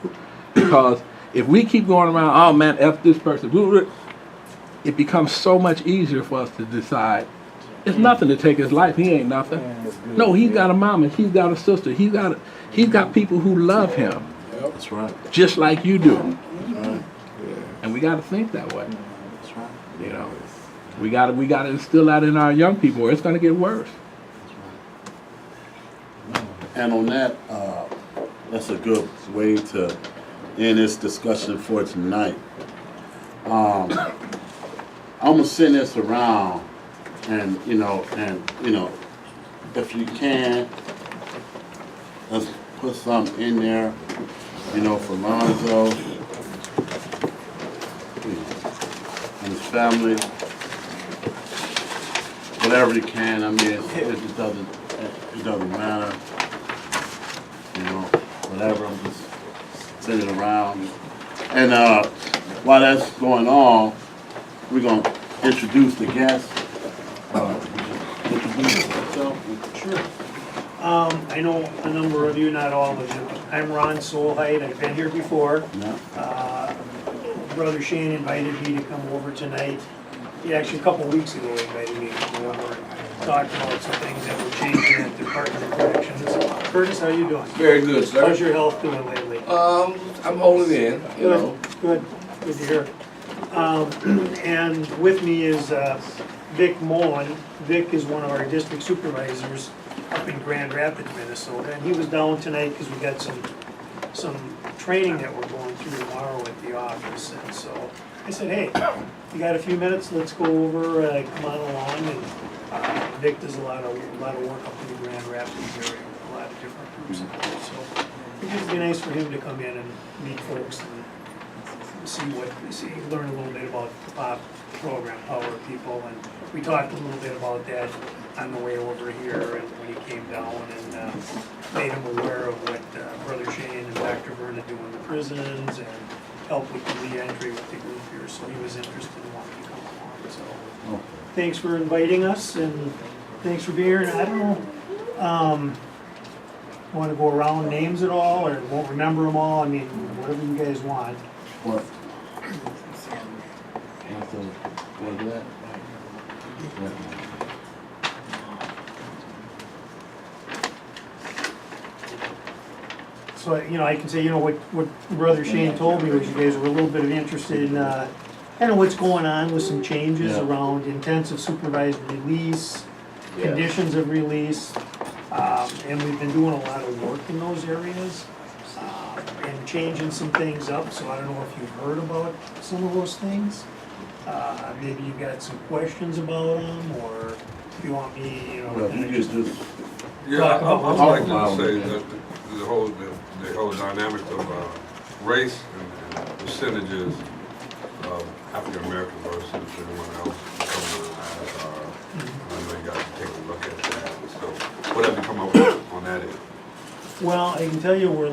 [SPEAKER 15] Because if we keep going around, oh man, F this person, it becomes so much easier for us to decide it's nothing to take his life. He ain't nothing. No, he's got a mama, he's got a sister, he's got people who love him.
[SPEAKER 1] That's right.
[SPEAKER 15] Just like you do.
[SPEAKER 1] That's right.
[SPEAKER 15] And we got to think that way.
[SPEAKER 1] That's right.
[SPEAKER 15] You know, we got to instill that in our young people, or it's going to get worse.
[SPEAKER 1] And on that, that's a good way to end this discussion for tonight. I'm gonna send this around, and you know, if you can, let's put something in there, you know, for LONZO and his family, whatever you can. I mean, it doesn't matter. You know, whatever, I'm just sending it around. And while that's going on, we're going to introduce the guests. Introduce yourself.
[SPEAKER 16] Sure. I know a number of you, not all of you. I'm Ron Solheit. I've been here before.
[SPEAKER 1] Yeah.
[SPEAKER 16] Brother Shane invited me to come over tonight. He actually a couple weeks ago invited me to come over and talk about some things that were changing at the Department of Corrections. Curtis, how you doing?
[SPEAKER 7] Very good, sir.
[SPEAKER 16] How's your health doing lately?
[SPEAKER 7] I'm holding in, you know.
[SPEAKER 16] Good to hear. And with me is Vic Mullen. Vic is one of our district supervisors up in Grand Rapids, Minnesota, and he was down tonight because we got some training that we're going through tomorrow at the office. And so I said, hey, you got a few minutes? Let's go over. Come on along. And Vic does a lot of work up in the Grand Rapids area with a lot of different groups. So it would be nice for him to come in and meet folks and learn a little bit about the POP program, Power of People, and we talked a little bit about that on the way over here and when he came down, and made him aware of what Brother Shane and Dr. Verna do in the prisons and help with the re-entry with the group here, so he was interested in wanting to come along. So thanks for inviting us, and thanks for being here. And I don't know, want to go around names at all, or won't remember them all? I mean, whatever you guys want.
[SPEAKER 1] What?
[SPEAKER 16] So, you know, I can say, you know, what Brother Shane told me was you guys were a little bit interested in kind of what's going on with some changes around intensive supervised release, conditions of release, and we've been doing a lot of work in those areas and changing some things up. So I don't know if you've heard about some of those things. Maybe you've got some questions about them, or if you want me, you know, kind of just
[SPEAKER 12] I'd like to say that the whole dynamic of race and percentages of African American versus anyone else. I know you got to take a look at that. So whatever you come up with on that end.
[SPEAKER 16] Well, I can tell you, we're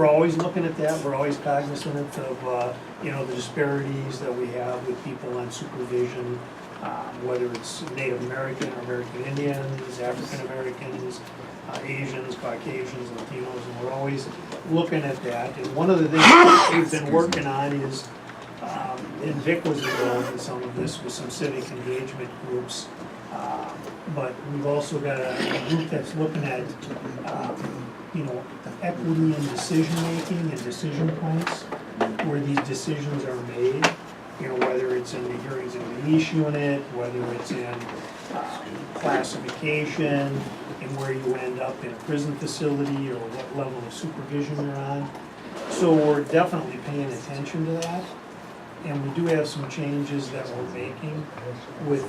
[SPEAKER 16] always looking at that, we're always cognizant of, you know, the disparities that we have with people on supervision, whether it's Native American or American Indians, African Americans, Asians, Caucasians, Latinos, and we're always looking at that. And one of the things that we've been working on is, and Vic was involved in some of this with some civic engagement groups, but we've also got a group that's looking at, you know, equity in decision-making and decision points, where these decisions are made, you know, whether it's in the hearings and release unit, whether it's in classification, and where you end up in a prison facility, or what level of supervision you're on. So we're definitely paying attention to that, and we do have some changes that we're making with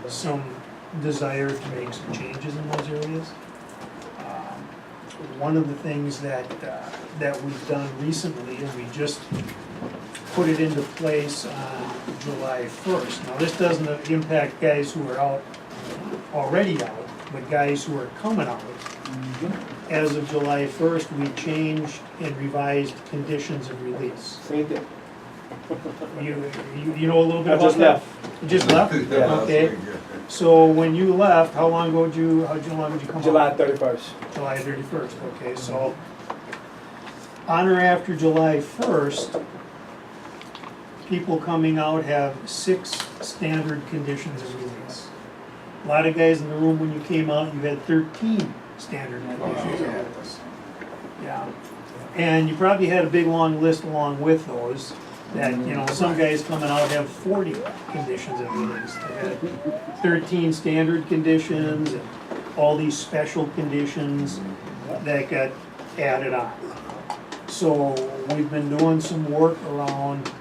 [SPEAKER 16] some desire to make some changes in those areas. One of the things that we've done recently, and we just put it into place on July 1st. Now, this doesn't impact guys who are out, already out, but guys who are coming out. As of July 1st, we changed and revised conditions of release.
[SPEAKER 5] Same thing.
[SPEAKER 16] You know a little bit about
[SPEAKER 5] just
[SPEAKER 16] that?
[SPEAKER 5] left.
[SPEAKER 16] You just left?
[SPEAKER 5] Yeah.
[SPEAKER 16] Okay. So when you left, how long ago did you come
[SPEAKER 5] July
[SPEAKER 16] out?
[SPEAKER 5] 31st.
[SPEAKER 16] July 31st, okay, so on or after July 1st, people coming out have 6 standard conditions of release. A lot of guys in the room, when you came out, you had 13 standard conditions of release. Yeah, and you probably had a big long list along with those, that, you know, some guys coming out have 40 conditions of release. They had 13 standard conditions and all these special conditions that got added on. So we've been doing some work around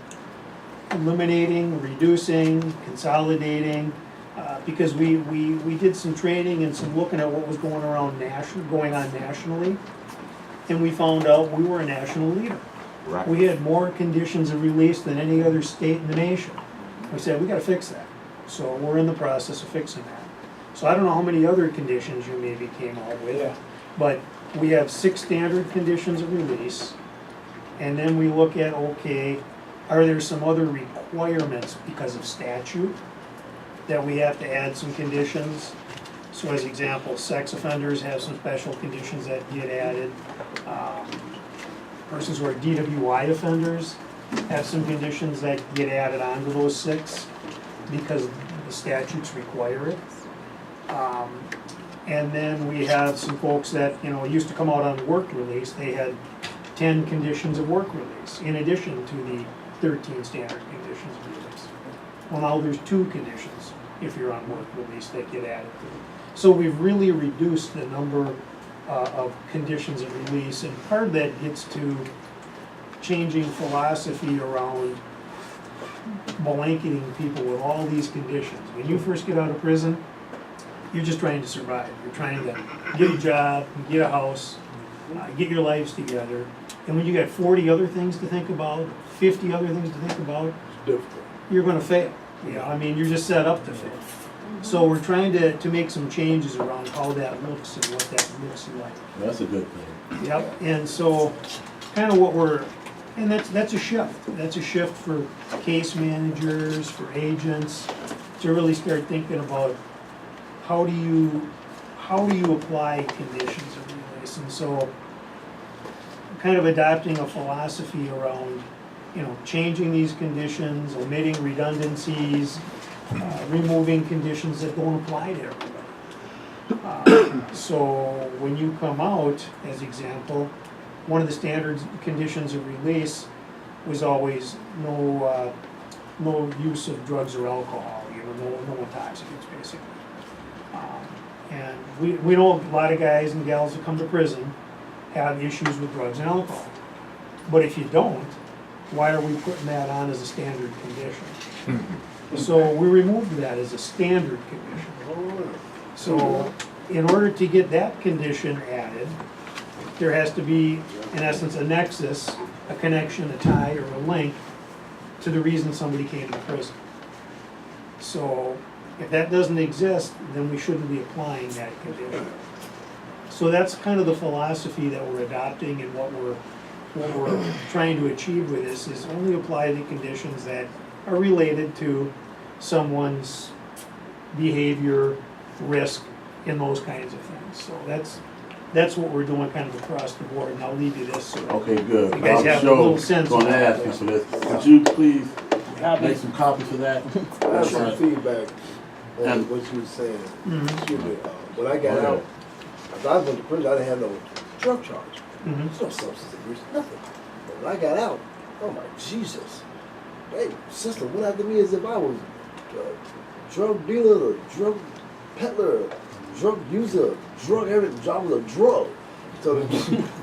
[SPEAKER 16] eliminating, reducing, consolidating, because we did some training and some looking at what was going on nationally, and we found out we were a national leader.
[SPEAKER 3] Right.
[SPEAKER 16] We had more conditions of release than any other state in the nation. We said, we gotta fix that. So we're in the process of fixing that. So I don't know how many other conditions you maybe came out with, but we have 6 standard conditions of release. And then we look at, okay, are there some other requirements because of statute that we have to add some conditions? So as example, sex offenders have some special conditions that get added. Persons who are DWI offenders have some conditions that get added onto those 6 because the statutes require it. And then we have some folks that, you know, used to come out on work release. They had 10 conditions of work release in addition to the 13 standard conditions of release. Well, now there's 2 conditions if you're on work release that get added to it. So we've really reduced the number of conditions of release, and part of that gets to changing philosophy around blanketing people with all these conditions. When you first get out of prison, you're just trying to survive. You're trying to get a job, get a house, get your lives together. And when you got 40 other things to think about, 50 other things to think about, you're gonna fail. You know, I mean, you're just set up to fail. So we're trying to make some changes around how that looks and what that looks like.
[SPEAKER 1] That's a good thing.
[SPEAKER 16] Yep, and so kind of what we're, and that's a shift. That's a shift for case managers, for agents, to really start thinking about how do you apply conditions of release. And so kind of adopting a philosophy around, you know, changing these conditions, omitting redundancies, removing conditions that don't apply to everybody. So when you come out, as example, one of the standard conditions of release was always no use of drugs or alcohol, you know, no intoxicants, basically. And we know a lot of guys and gals that come to prison have issues with drugs and alcohol. But if you don't, why are we putting that on as a standard condition? So we removed that as a standard condition. So in order to get that condition added, there has to be, in essence, a nexus, a connection, a tie, or a link to the reason somebody came to prison. So if that doesn't exist, then we shouldn't be applying that condition. So that's kind of the philosophy that we're adopting, and what we're trying to achieve with this is only apply the conditions that are related to someone's behavior, risk, and those kinds of things. So that's what we're doing kind of across the board, and I'll leave you this. So
[SPEAKER 1] Okay, good.
[SPEAKER 16] you guys have a little sense of
[SPEAKER 1] Gonna ask you for this. Could you please make some copies of that?
[SPEAKER 11] I have some feedback on
[SPEAKER 1] And-
[SPEAKER 11] what you were saying.
[SPEAKER 16] Mhm.
[SPEAKER 11] Excuse me. When I got out, after I went to prison, I didn't have no drug charge.
[SPEAKER 16] Mhm.
[SPEAKER 11] There's no substance abuse, nothing. But when I got out, oh my Jesus. Hey, sister went after me as if I was a drug dealer, a drug peddler, a drug user, drug everything. I was a drug. So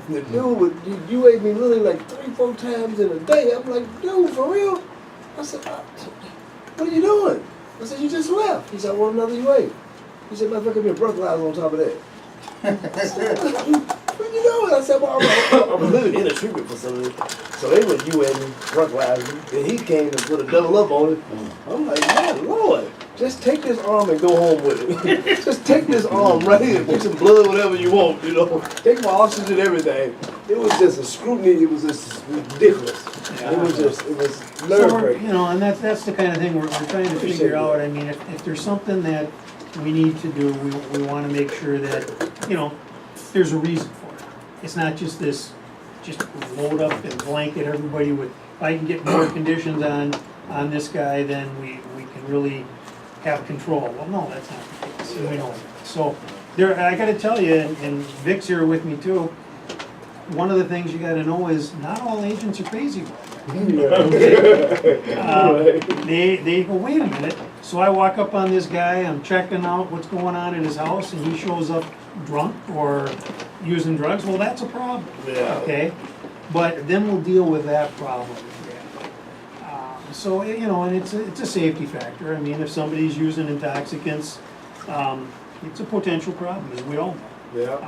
[SPEAKER 11] the dude would, you ate me literally like 3-4 times in a day. I'm like, dude, for real? I said, what are you doing? I said, you just left. He said, I want another UA. He said, matter of fact, give me a breathalyzer on top of that. I said, what are you doing? I said, well, I was living in a treatment facility. So they would UA me, breathalyzer, and he came and put a double up on it. I'm like, man, Lord, just take this arm and go home with it. Just take this arm right here, put some blood, whatever you want, you know. Take my oxygen, everything. It was just a scrutiny, it was just ridiculous. It was nerve-breaking.
[SPEAKER 16] You know, and that's the kind of thing we're trying to figure out. I mean, if there's something that we need to do, we want to make sure that, you know, there's a reason for it. It's not just this, just load up and blanket everybody with, if I can get more conditions on this guy, then we can really have control. Well, no, that's not the case, and we know that. So, there, I gotta tell you, and Vic's here with me too, one of the things you gotta know is not all agents are crazy like that. They go, wait a minute. So I walk up on this guy, I'm checking out what's going on in his house, and he shows up drunk or using drugs. Well, that's a problem.
[SPEAKER 11] Yeah.
[SPEAKER 16] Okay? But then we'll deal with that problem. So, you know, and it's a safety factor. I mean, if somebody's using intoxicants, it's a potential problem, as we all know.
[SPEAKER 11] Yeah.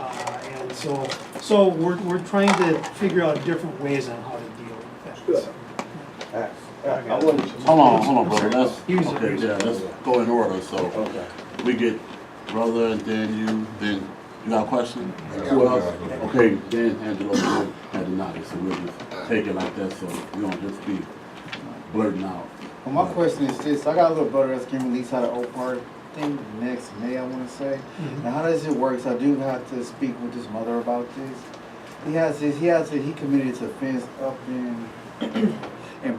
[SPEAKER 16] And so we're trying to figure out different ways on how to deal with that.
[SPEAKER 1] Hold on, brother. Let's go in order. So we get brother, and then you got a question? Who else? Okay, then Angelo had to nod it, so we'll just take it like that, so we don't just be blurting out.
[SPEAKER 8] Well, my question is this: I got a little brother that's getting released out of Oak Park, I think next May, I want to say. Now, how does it work? So I do have to speak with his mother about this. He committed this offense up in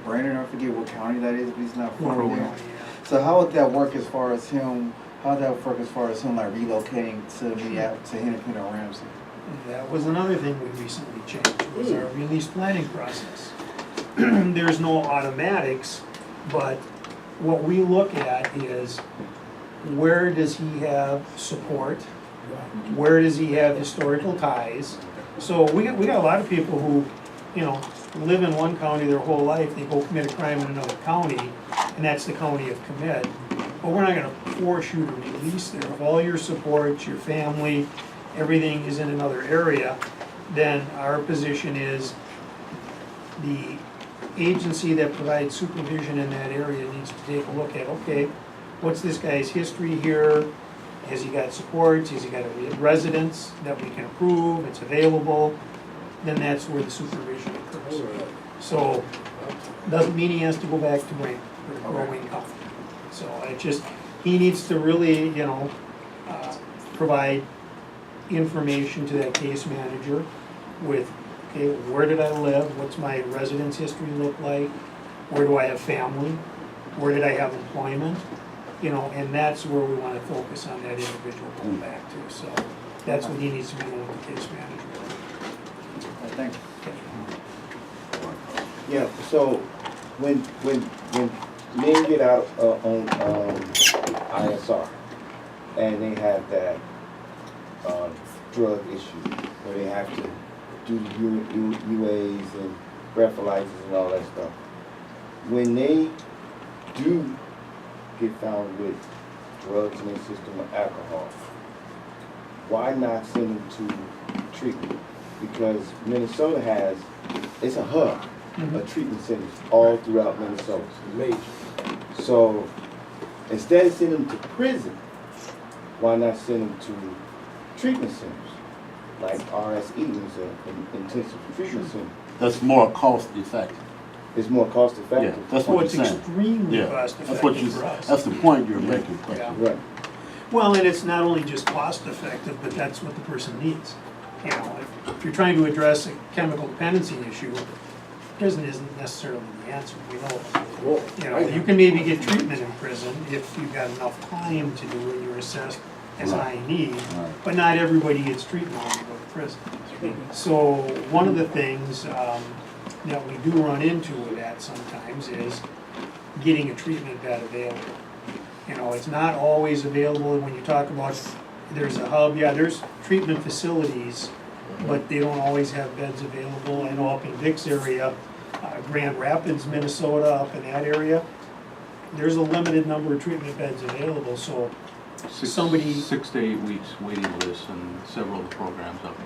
[SPEAKER 8] Brandon. I forget what county that is, but he's not from there. So how would that work as far as him? How would that work as far as him like relocating to Hennepin or Ramsey?
[SPEAKER 16] That was another thing we recently changed, was our release planning process. There's no automatics, but what we look at is where does he have support? Where does he have historical ties? So we got a lot of people who, you know, live in one county their whole life, they go commit a crime in another county, and that's the county of commit. But we're not gonna force you to release there. If all your support, your family, everything is in another area, then our position is the agency that provides supervision in that area needs to take a look at, okay, what's this guy's history here? Has he got supports? Has he got a residence that we can approve? It's available. Then that's where the supervision occurs. So, doesn't mean he has to go back to Wayne or Wayne County. So it just, he needs to really, you know, provide information to that case manager with, okay, where did I live? What's my residence history look like? Where do I have family? Where did I have employment? You know, and that's where we want to focus on that individual going back to. So that's what he needs to be doing with the case manager.
[SPEAKER 8] Thank you.
[SPEAKER 4] Yeah, so when men get out on ISR and they have that drug issue where they have to do UAs and breathalyzers and all that stuff, when they do get found with drugs in their system or alcohol, why not send them to treatment? Because Minnesota has, it's a hub of treatment centers all throughout Minnesota.
[SPEAKER 11] Major.
[SPEAKER 4] So instead of sending them to prison, why not send them to treatment centers? like RSE is an intensive treatment center.
[SPEAKER 1] That's more cost effective.
[SPEAKER 4] It's more cost
[SPEAKER 1] Yeah,
[SPEAKER 4] effective.
[SPEAKER 1] that's
[SPEAKER 16] Well,
[SPEAKER 1] what
[SPEAKER 16] it's
[SPEAKER 1] you're saying.
[SPEAKER 16] extremely
[SPEAKER 1] Yeah,
[SPEAKER 16] cost
[SPEAKER 1] that's what you,
[SPEAKER 16] effective for us.
[SPEAKER 1] that's the point you're making.
[SPEAKER 16] Yeah.
[SPEAKER 4] Right.
[SPEAKER 16] Well, and it's not only just cost effective, but that's what the person needs. You know, if you're trying to address a chemical dependency issue, prison isn't necessarily the answer, we know.
[SPEAKER 4] Well,
[SPEAKER 16] You know, you can maybe get treatment in prison if you've got enough time to do it, you're assessed as high need,
[SPEAKER 1] Right.
[SPEAKER 16] but not everybody gets treatment when they go to prison. So, one of the things that we do run into with that sometimes is getting a treatment bed available. You know, it's not always available when you talk about, there's a hub, yeah, there's treatment facilities, but they don't always have beds available. I know up in Vic's area, Grand Rapids, Minnesota, up in that area, there's a limited number of treatment beds available, so somebody.
[SPEAKER 15] 6 to 8 weeks waiting list and several of the programs up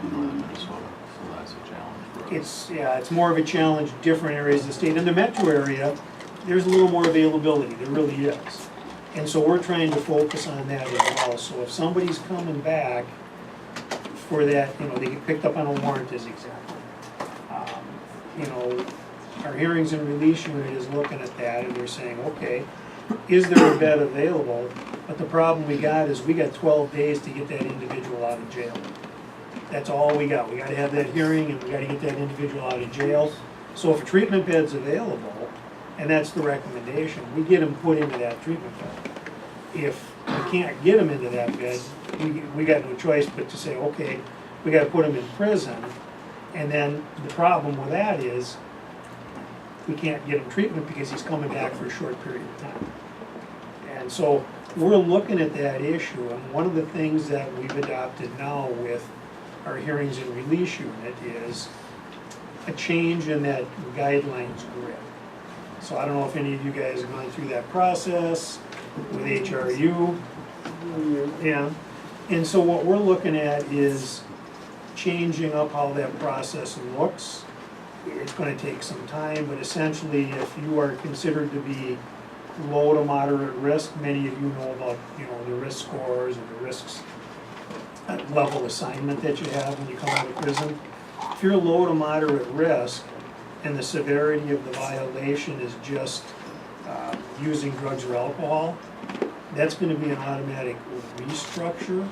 [SPEAKER 15] in northern Minnesota, so that's a challenge for us.
[SPEAKER 16] It's more of a challenge, different areas of the state. In the metro area, there's a little more availability, there really is. And so we're trying to focus on that as well. So if somebody's coming back for that, you know, they get picked up on a warrant as example. You know, our hearings and release unit is looking at that and they're saying, okay, is there a bed available? But the problem we got is we got 12 days to get that individual out of jail. That's all we got. We gotta have that hearing and we gotta get that individual out of jail. So if a treatment bed's available, and that's the recommendation, we get them put into that treatment bed. If we can't get them into that bed, we got no choice but to say, okay, we gotta put them in prison. And then the problem with that is, we can't get him treatment because he's coming back for a short period of time. And so, we're looking at that issue, and one of the things that we've adopted now with our hearings and release unit is a change in that guidelines grid. So I don't know if any of you guys have gone through that process with HRU. Yeah. And so what we're looking at is changing up how that process looks. It's gonna take some time, but essentially if you are considered to be low to moderate risk, many of you know about, you know, the risk scores and the risks level assignment that you have when you come out of prison. If you're low to moderate risk and the severity of the violation is just using drugs or alcohol, that's gonna be an automatic restructure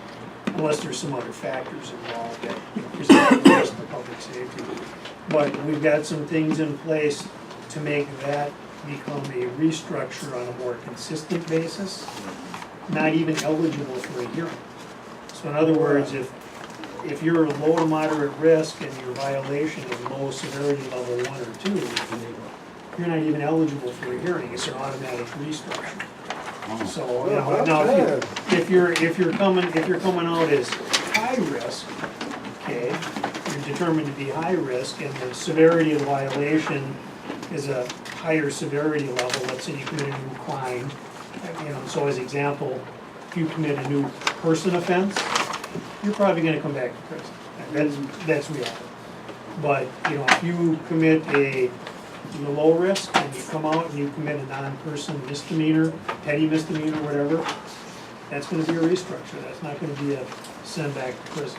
[SPEAKER 16] unless there's some other factors involved that, you know, present a risk to public safety. But we've got some things in place to make that become a restructure on a more consistent basis, not even eligible for a hearing. So in other words, if you're low to moderate risk and your violation is low severity level 1 or 2, you're not even eligible for a hearing. It's an automatic restructure. So, you know, now if you're coming out as high risk, okay, you're determined to be high risk, and the severity of the violation is a higher severity level. Let's say you commit a new crime, you know. So as example, if you commit a new person offense, you're probably going to come back to prison. That's reality. But you know, if you commit a low risk and you come out and you commit a non-person misdemeanor, petty misdemeanor, whatever, that's going to be a restructure. That's not going to be a send back to prison.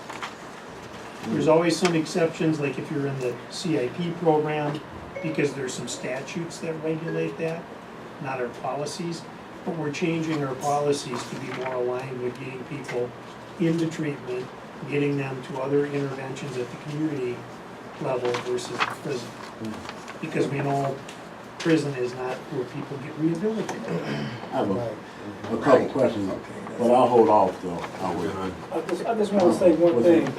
[SPEAKER 16] There's always some exceptions, like if you're in the CIP program, because there's some statutes that regulate that, not our policies. But we're changing our policies to be more aligned with getting people into treatment, getting them to other interventions at the community level versus the prison. Because we know prison is not where people get rehabilitated.
[SPEAKER 1] I have a couple questions, but I'll hold off though.
[SPEAKER 5] I just want to say one thing.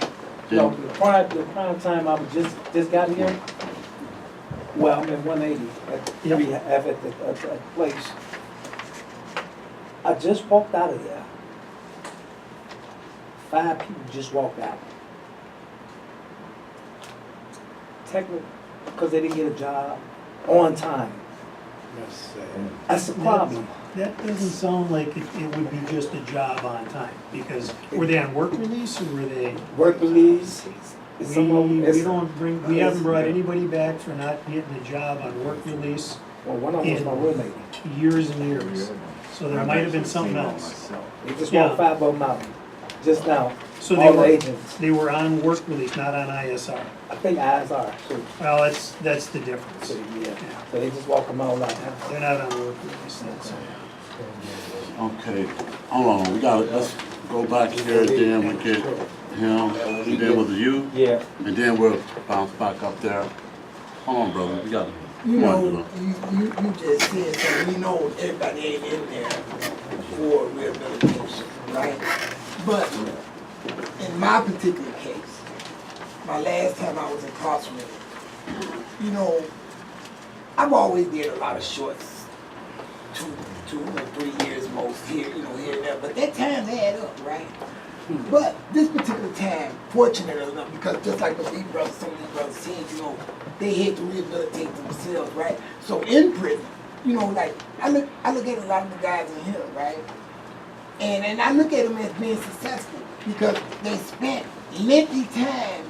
[SPEAKER 5] You know, the prime time I just got here, well, I'm at 180 at rehab at the place. I just walked out of there. 5 people just walked out. Technically, because they didn't get a job on time. That's the problem.
[SPEAKER 16] That doesn't sound like it would be just a job on time, because were they on work release or were they?
[SPEAKER 5] Work release.
[SPEAKER 16] We haven't brought anybody back for not getting a job on work release.
[SPEAKER 5] Well, one of them was my roommate.
[SPEAKER 16] Years and years. So there might have been something else.
[SPEAKER 5] They just walked 5 of them out just now.
[SPEAKER 16] So
[SPEAKER 5] all the agents.
[SPEAKER 16] they were on work release, not on ISR.
[SPEAKER 5] I think ISR, so,
[SPEAKER 16] Well, that's the difference.
[SPEAKER 5] so, yeah, so they just walk them all out.
[SPEAKER 16] They're not on work release, that's
[SPEAKER 1] Okay, hold on, let's go back here, then we get him, and then with you,
[SPEAKER 6] Yeah.
[SPEAKER 1] and then we'll bounce back up there. Hold on, brother, we gotta.
[SPEAKER 13] You
[SPEAKER 1] come on,
[SPEAKER 13] know, you just said something, we know everybody ain't in there for rehabilitation, right? But in my particular case, my last time I was incarcerated, you know, I've always did a lot of shorts, 2 or 3 years most here, you know, here and there, but that time add up, right? But this particular time, fortunate enough, because just like the big brothers, some of these brothers said, you know, they had to rehabilitate themselves, right? So in prison, you know, like I look at a lot of the guys in here, right? And I look at them as being successful because they spent lengthy time,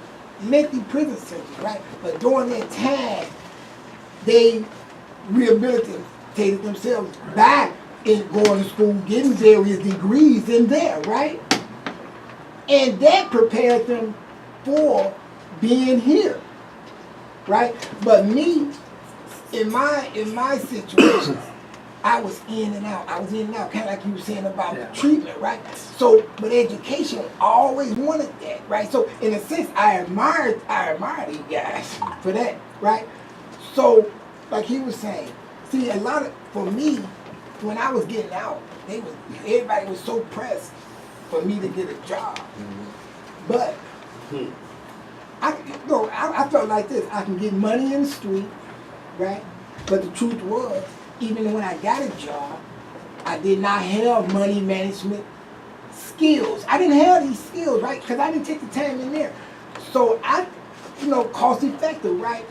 [SPEAKER 13] lengthy prison sentences, right? But during that time, they rehabilitated themselves by going to school, getting various degrees in there, right? And that prepared them for being here, right? But me, in my situation, I was in and out. Kind of like you were saying about the treatment, right? So, but education, I always wanted that, right? So, in a sense, I admire these guys for that, right? So, like he was saying, see, for me, when I was getting out, everybody was so pressed for me to get a job. But I felt like this. I can get money in the street, right? But the truth was, even when I got a job, I did not have money management skills. I didn't have these skills, right? Because I didn't take the time in there. So cost effective, right?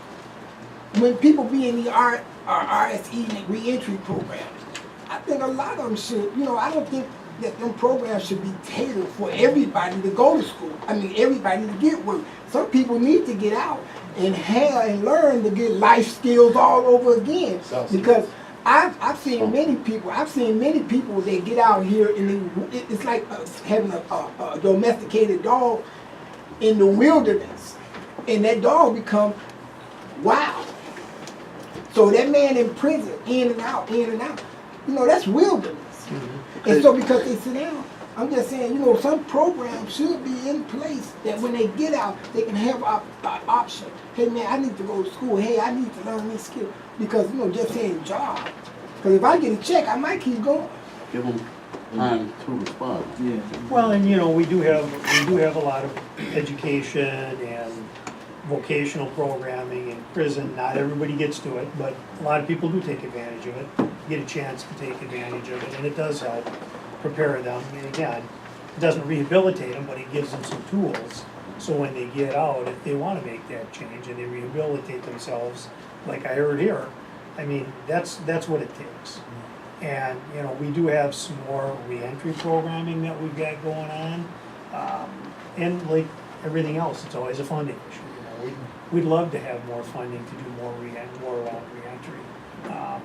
[SPEAKER 13] When people be in the RSE and reentry program, I think a lot of them should, I don't think that them programs should be tailored for everybody to go to school. I mean, everybody to get work. Some people need to get out and learn to get life skills all over again. Because I've seen many people that get out here and it's like having a domesticated dog in the wilderness, and that dog become wild. So that man in prison, in and out, that's wilderness. And so because they sit down, I'm just saying, some programs should be in place that when they get out, they can have an option. Hey man, I need to go to school. Hey, I need to learn this skill. Because, just saying job. Because if I get a check, I might keep going.
[SPEAKER 1] Give them time to respond.
[SPEAKER 6] Yeah.
[SPEAKER 16] Well, and we do have a lot of education and vocational programming in prison. Not everybody gets to it, but a lot of people do take advantage of it, get a chance to take advantage of it, and it does help prepare them. And again, it doesn't rehabilitate them, but it gives them some tools. So when they get out, if they want to make that change and they rehabilitate themselves, like I heard here, I mean, that's what it takes. And, we do have some more reentry programming that we've got going on. And like everything else, it's always a funding issue. We'd love to have more funding to do more reentry.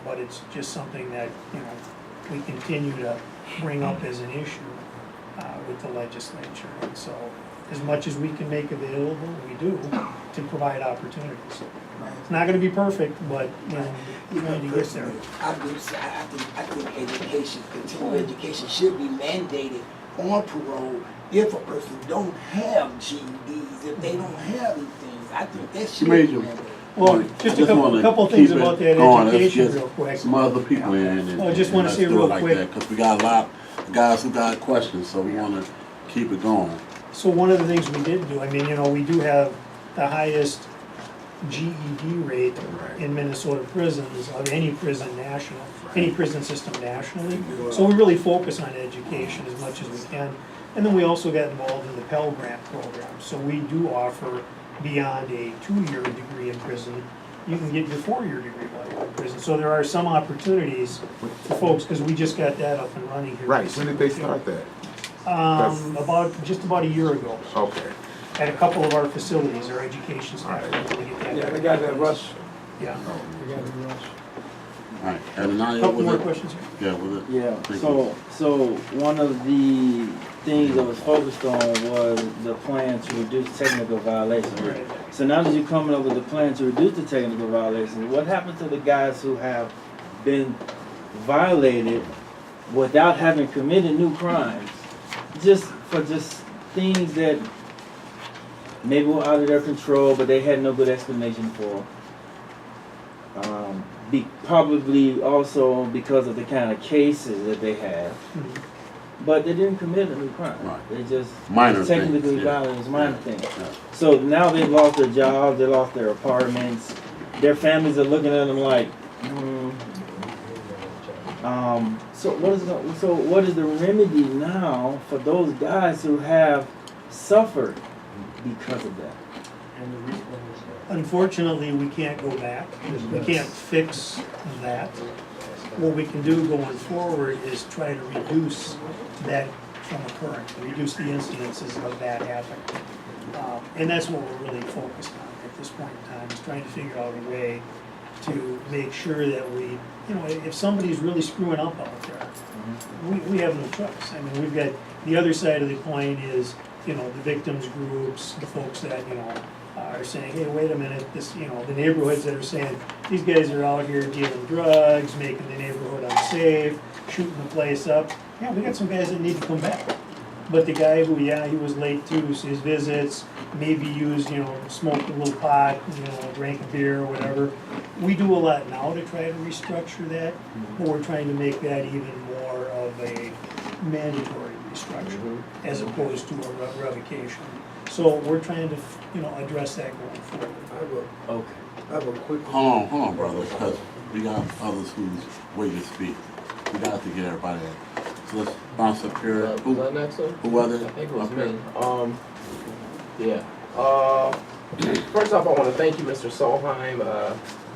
[SPEAKER 16] But it's just something that, we continue to bring up as an issue with the legislature. And so as much as we can make available, we do to provide opportunities. It's not going to be perfect, but you need to get there.
[SPEAKER 13] I think education, continuing education should be mandated on parole if a person don't have GEDs, if they don't have these things. I think that should be mandated.
[SPEAKER 16] Well, just a couple things about that education real quick.
[SPEAKER 1] Some other people in and
[SPEAKER 16] I just want to say real quick.
[SPEAKER 1] Because we got a lot of guys who got questions, so we want to keep it going.
[SPEAKER 16] So one of the things we did do, we do have the highest GED rate in Minnesota prisons of any prison system nationally. So we really focus on education as much as we can. And then we also got involved in the Pell Grant program. So we do offer, beyond a 2-year degree in prison, you can get your 4-year degree while you're in prison. So there are some opportunities for folks, because we just got that up and running here.
[SPEAKER 3] Right, when did they start that?
[SPEAKER 16] About a year ago.
[SPEAKER 3] Okay.
[SPEAKER 16] At a couple of our facilities, our education staff.
[SPEAKER 5] Yeah, we got that rush.
[SPEAKER 16] Yeah.
[SPEAKER 5] We got that rush.
[SPEAKER 1] All right,
[SPEAKER 16] Couple more questions here.
[SPEAKER 1] Yeah, with it.
[SPEAKER 6] Yeah, so one of the things that was focused on was the plan to reduce technical violations.
[SPEAKER 16] Right.
[SPEAKER 6] So now that you're coming up with a plan to reduce the technical violations, what happens to the guys who have been violated without having committed new crimes? Just things that maybe were out of their control, but they had no good explanation for. Probably also because of the kind of cases that they had. But they didn't commit a new crime.
[SPEAKER 1] Right.
[SPEAKER 6] They just
[SPEAKER 1] Minor
[SPEAKER 6] technically
[SPEAKER 1] things, yeah.
[SPEAKER 6] violent, minor things.
[SPEAKER 1] Yeah.
[SPEAKER 6] So now they've lost their jobs, they lost their apartments. Their families are looking at them like, so what is the remedy now for those guys who have suffered because of that?
[SPEAKER 16] Unfortunately, we can't go back. We can't fix that. What we can do going forward is try to reduce that from occurring, reduce the incidences of that happening. And that's what we're really focused on at this point in time, is trying to figure out a way to make sure that we, if somebody's really screwing up out there, we have no choice. I mean, we've got, the other side of the coin is, the victims groups, the folks that, are saying, hey, wait a minute, this, the neighborhoods that are saying, these guys are out here dealing drugs, making the neighborhood unsafe, shooting the place up. Yeah, we got some guys that need to come back. But the guy who, he was late to his visits, maybe used, smoked a little pot, drank a beer or whatever. We do a lot now to try to restructure that, but we're trying to make that even more of a mandatory restructure as opposed to a revocation. So we're trying to, address that going forward.
[SPEAKER 11] I have a quick.
[SPEAKER 1] Hold on, brother, because we got others who's waiting to speak. We got to get everybody in. So let's bounce up here.
[SPEAKER 9] Was that next one?
[SPEAKER 1] Who was it?
[SPEAKER 9] I think it was
[SPEAKER 1] Up
[SPEAKER 9] me.
[SPEAKER 1] here.
[SPEAKER 9] First off, I want to thank you, Mr. Solheim.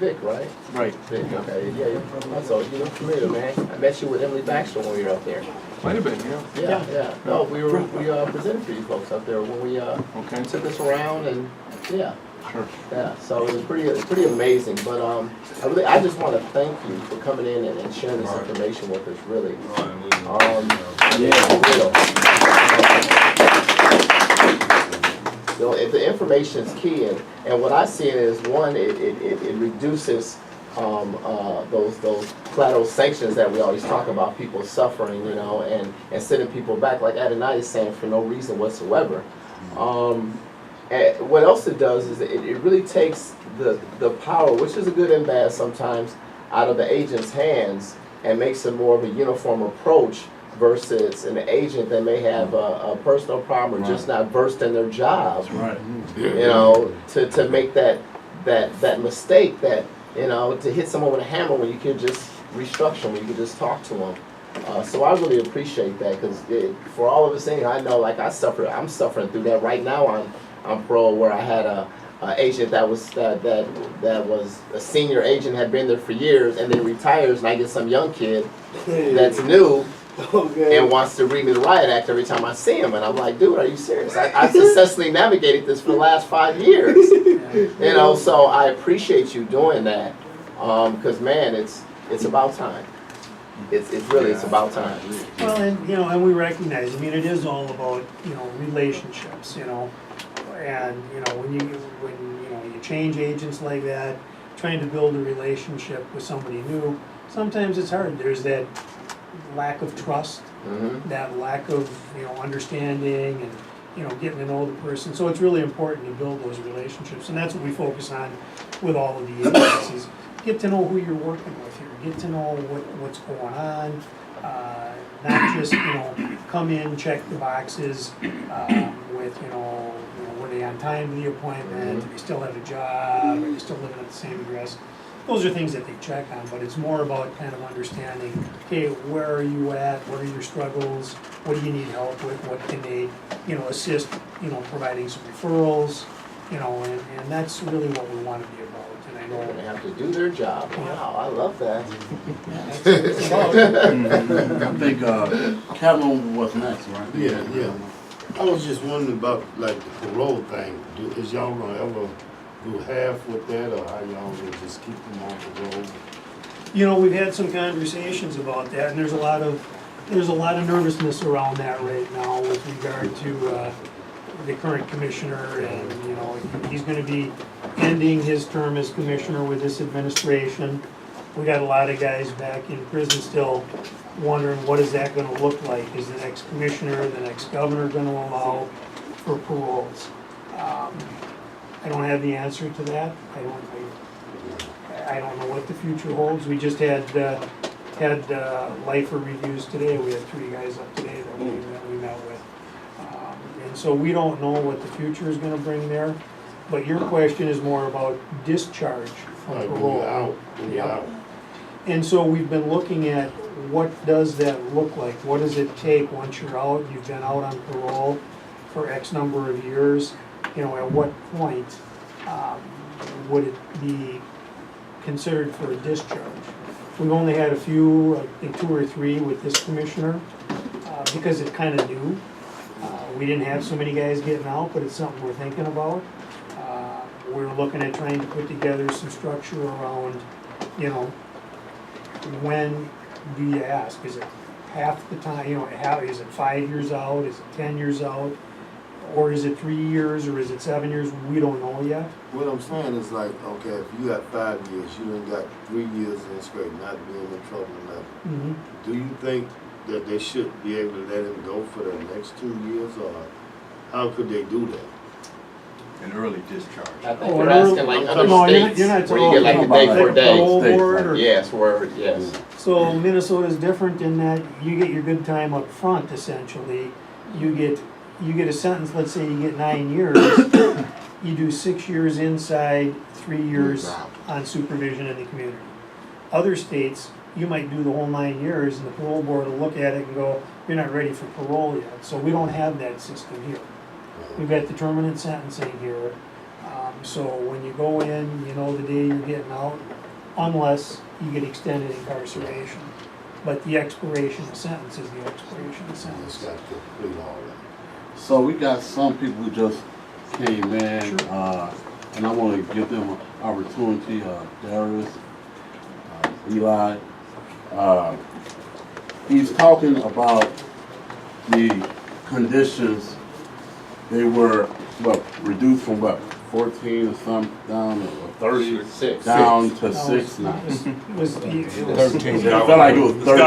[SPEAKER 9] Vic, right?
[SPEAKER 15] Right.
[SPEAKER 9] Vic, okay. Yeah, that's all. You look familiar, man. I met you with Emily Baxter when we were up there.
[SPEAKER 15] Might have been, yeah.
[SPEAKER 9] Yeah. No, we presented for you folks up there when we took us around and
[SPEAKER 15] Sure.
[SPEAKER 9] Yeah, so it was pretty amazing. But I just want to thank you for coming in and sharing this information with us. Really, the information is key, and what I see is one, it reduces those collateral sanctions that we always talk about, people suffering, and sending people back, like Adonai is saying, for no reason whatsoever. And what else it does is it really takes the power, which is a good and bad sometimes, out of the agent's hands and makes it more of a uniform approach versus an agent that may have a personal problem or just not versed in their job.
[SPEAKER 1] Right.
[SPEAKER 9] To make that mistake that, to hit someone with a hammer when you could just restructure them, when you could just talk to them. So I really appreciate that, because for all of us in here, I know, like I'm suffering through that right now on parole, where I had a agent that was a senior agent, had been there for years, and then retires, and I get some young kid that's new and wants to read me the riot act every time I see him, and I'm like, dude, are you serious? I successfully navigated this for the last 5 years, So I appreciate you doing that, because man, it's about time. It's about time.
[SPEAKER 16] Well, and we recognize, it is all about, relationships, and, when you change agents like that, trying to build a relationship with somebody new, sometimes it's hard. There's that lack of trust, that lack of, understanding and, getting to know the person. So it's really important to build those relationships, and that's what we focus on with all of the agencies. Get to know who you're working with here. Get to know what's going on. Not just, come in, check the boxes with, were they on time to the appointment? Do they still have a job? Are they still living at the same address? Those are things that they check on, but it's more about kind of understanding, okay, where are you at? What are your struggles? What do you need help with? What can they, assist, providing some referrals, and that's really what we want to be about. And I know
[SPEAKER 9] They have to do their job. Wow, I love that.
[SPEAKER 1] I think Kevin was next, right?
[SPEAKER 2] Yeah. I was just wondering about like the parole thing. Is y'all gonna ever do half with that, or how y'all gonna just keep them on parole?
[SPEAKER 16] We've had some conversations about that, and there's a lot of there's a lot of nervousness around that right now with regard to the current commissioner, and, you know, he's gonna be ending his term as commissioner with this administration. We got a lot of guys back in prison still wondering, what is that gonna look like? Is the next commissioner, the next governor gonna allow for paroles? I don't have the answer to that. I don't know what the future holds. We just had lifer reviews today. We had 3 guys up today that we met with. And so we don't know what the future is gonna bring there. But your question is more about discharge from
[SPEAKER 2] Like, when
[SPEAKER 16] parole.
[SPEAKER 2] you're out, when you're out.
[SPEAKER 16] And so we've been looking at what does that look like? What does it take once you're out, you've been out on parole for X number of years? You know, at what point would it be considered for a discharge? We've only had a few, I think 2 or 3 with this commissioner, because it's kind of new. We didn't have so many guys getting out, but it's something we're thinking about. We're looking at trying to put together some structure around, you know, when do you ask? Is it half the time, you know, is it 5 years out, is it 10 years out? Or is it 3 years, or is it 7 years? We don't know yet.
[SPEAKER 11] What I'm saying is like, okay, if you got 5 years, you done got 3 years in straight, not being in trouble, nothing. Do you think that they should be able to let him go for the next 2 years, or how could they do that?
[SPEAKER 17] An early discharge.
[SPEAKER 9] I think you're asking like other states, where you get like a day for day. Yes, word, yes.
[SPEAKER 16] So Minnesota's different in that you get your good time up front, essentially. You get a sentence, let's say you get 9 years, you do 6 years inside, 3 years on supervision in the community. Other states, you might do the whole 9 years, and the parole board will look at it and go, you're not ready for parole yet. So we don't have that system here. We've got determinate sentencing here. So when you go in, you know the day you're getting out, unless you get extended incarceration. But the expiration of sentence is the expiration of sentence.
[SPEAKER 1] So we got some people who just came in, and I want to give them an opportunity. Darius, Eli, he's talking about the conditions. They were reduced from 14 or something down to 36, down to 6 now.
[SPEAKER 16] It was 13.
[SPEAKER 1] It felt like it was 30.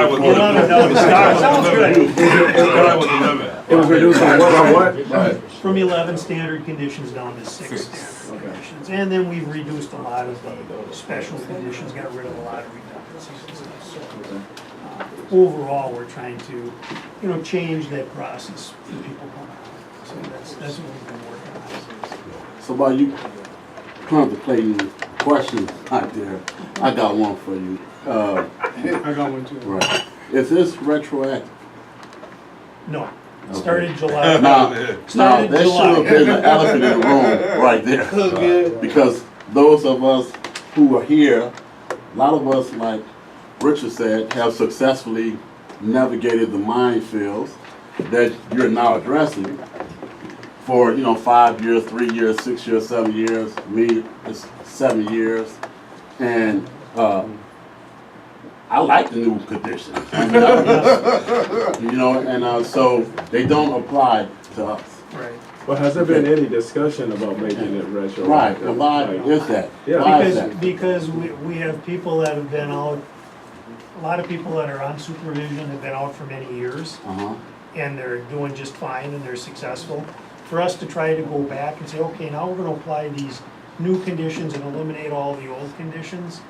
[SPEAKER 3] It was reduced from what?
[SPEAKER 16] From 11 standard conditions down to 6 standard conditions. And then we've reduced a lot of the special conditions, got rid of a lot of redundancies and stuff. So overall, we're trying to, you know, change that process for people coming out. So that's what we've been working on.
[SPEAKER 1] So while you contemplating questions out there, I got one for you.
[SPEAKER 4] I got one too.
[SPEAKER 1] Right. Is this retroactive?
[SPEAKER 16] No. Started July.
[SPEAKER 1] Now there should have been an elephant in the room right there. Because those of us who are here, a lot of us, like Richard said, have successfully navigated the minefields that you're now addressing for, you know, 5 years, 3 years, 6 years, 7 years. Me, it's 7 years. And I like the new conditions. I mean, you know, and so they don't apply to us.
[SPEAKER 16] Right.
[SPEAKER 3] Well, has there been any discussion about making it retroactive?
[SPEAKER 1] Right. Well, why is that?
[SPEAKER 3] Yeah.
[SPEAKER 1] Why is that?
[SPEAKER 16] Because we have people that have been out, a lot of people that are on supervision have been out for many years. And they're doing just fine and they're successful. For us to try to go back and say, okay, now we're gonna apply these new conditions and eliminate all the old conditions,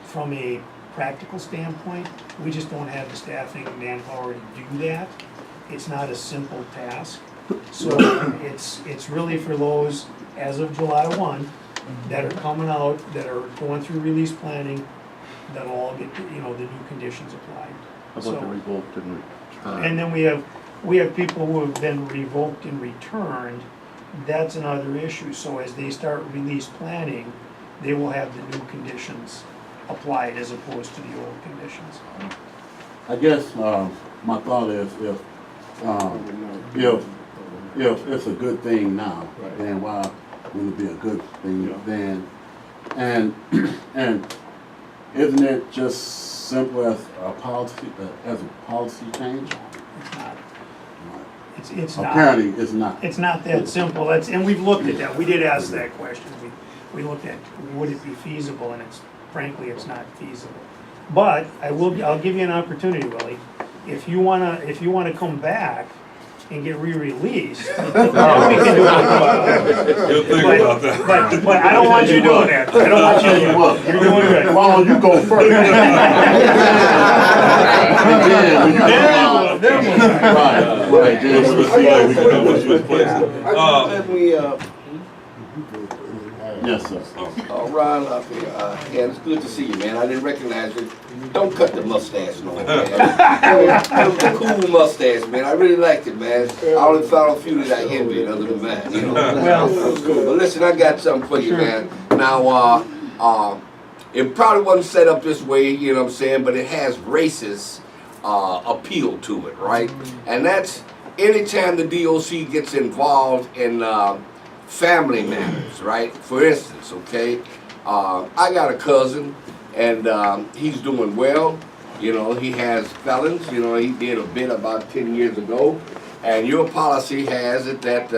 [SPEAKER 16] from a practical standpoint, we just don't have the staffing and manpower to do that. It's not a simple task. So it's really for those, as of July 1, that are coming out, that are going through release planning, that'll all get, you know, the new conditions applied.
[SPEAKER 17] How about the revoked and returned?
[SPEAKER 16] And then we have people who have been revoked and returned. That's another issue. So as they start release planning, they will have the new conditions applied as opposed to the old conditions.
[SPEAKER 1] I guess my thought is if it's a good thing now, then why wouldn't it be a good thing then? And isn't it just simple as a policy change?
[SPEAKER 16] It's not.
[SPEAKER 1] Apparently, it's not.
[SPEAKER 16] It's not that simple. And we've looked at that. We did ask that question. We looked at, would it be feasible? And frankly, it's not feasible. But I'll give you an opportunity, Willie. If you wanna come back and get re-released, then we can do it.
[SPEAKER 12] You'll think about that.
[SPEAKER 16] But I don't want you doing that. I don't want you doing that. You're doing good.
[SPEAKER 1] Why don't you go first? Right. Yes, sir.
[SPEAKER 7] Ron up here. Yeah, it's good to see you, man. I didn't recognize you. Don't cut the mustache no more, man. It was a cool mustache, man. I really liked it, man. I only found a few that I envied other than mine, you know.
[SPEAKER 16] Well,
[SPEAKER 7] that was cool. But listen, I got something for you, man. Now, it probably wasn't set up this way, you know what I'm saying, but it has racist appeal to it, right? And that's anytime the DOC gets involved in family matters, right? For instance, okay, I got a cousin, and he's doing well. You know, he has felons. You know, he did a bit about 10 years ago, and your policy has it that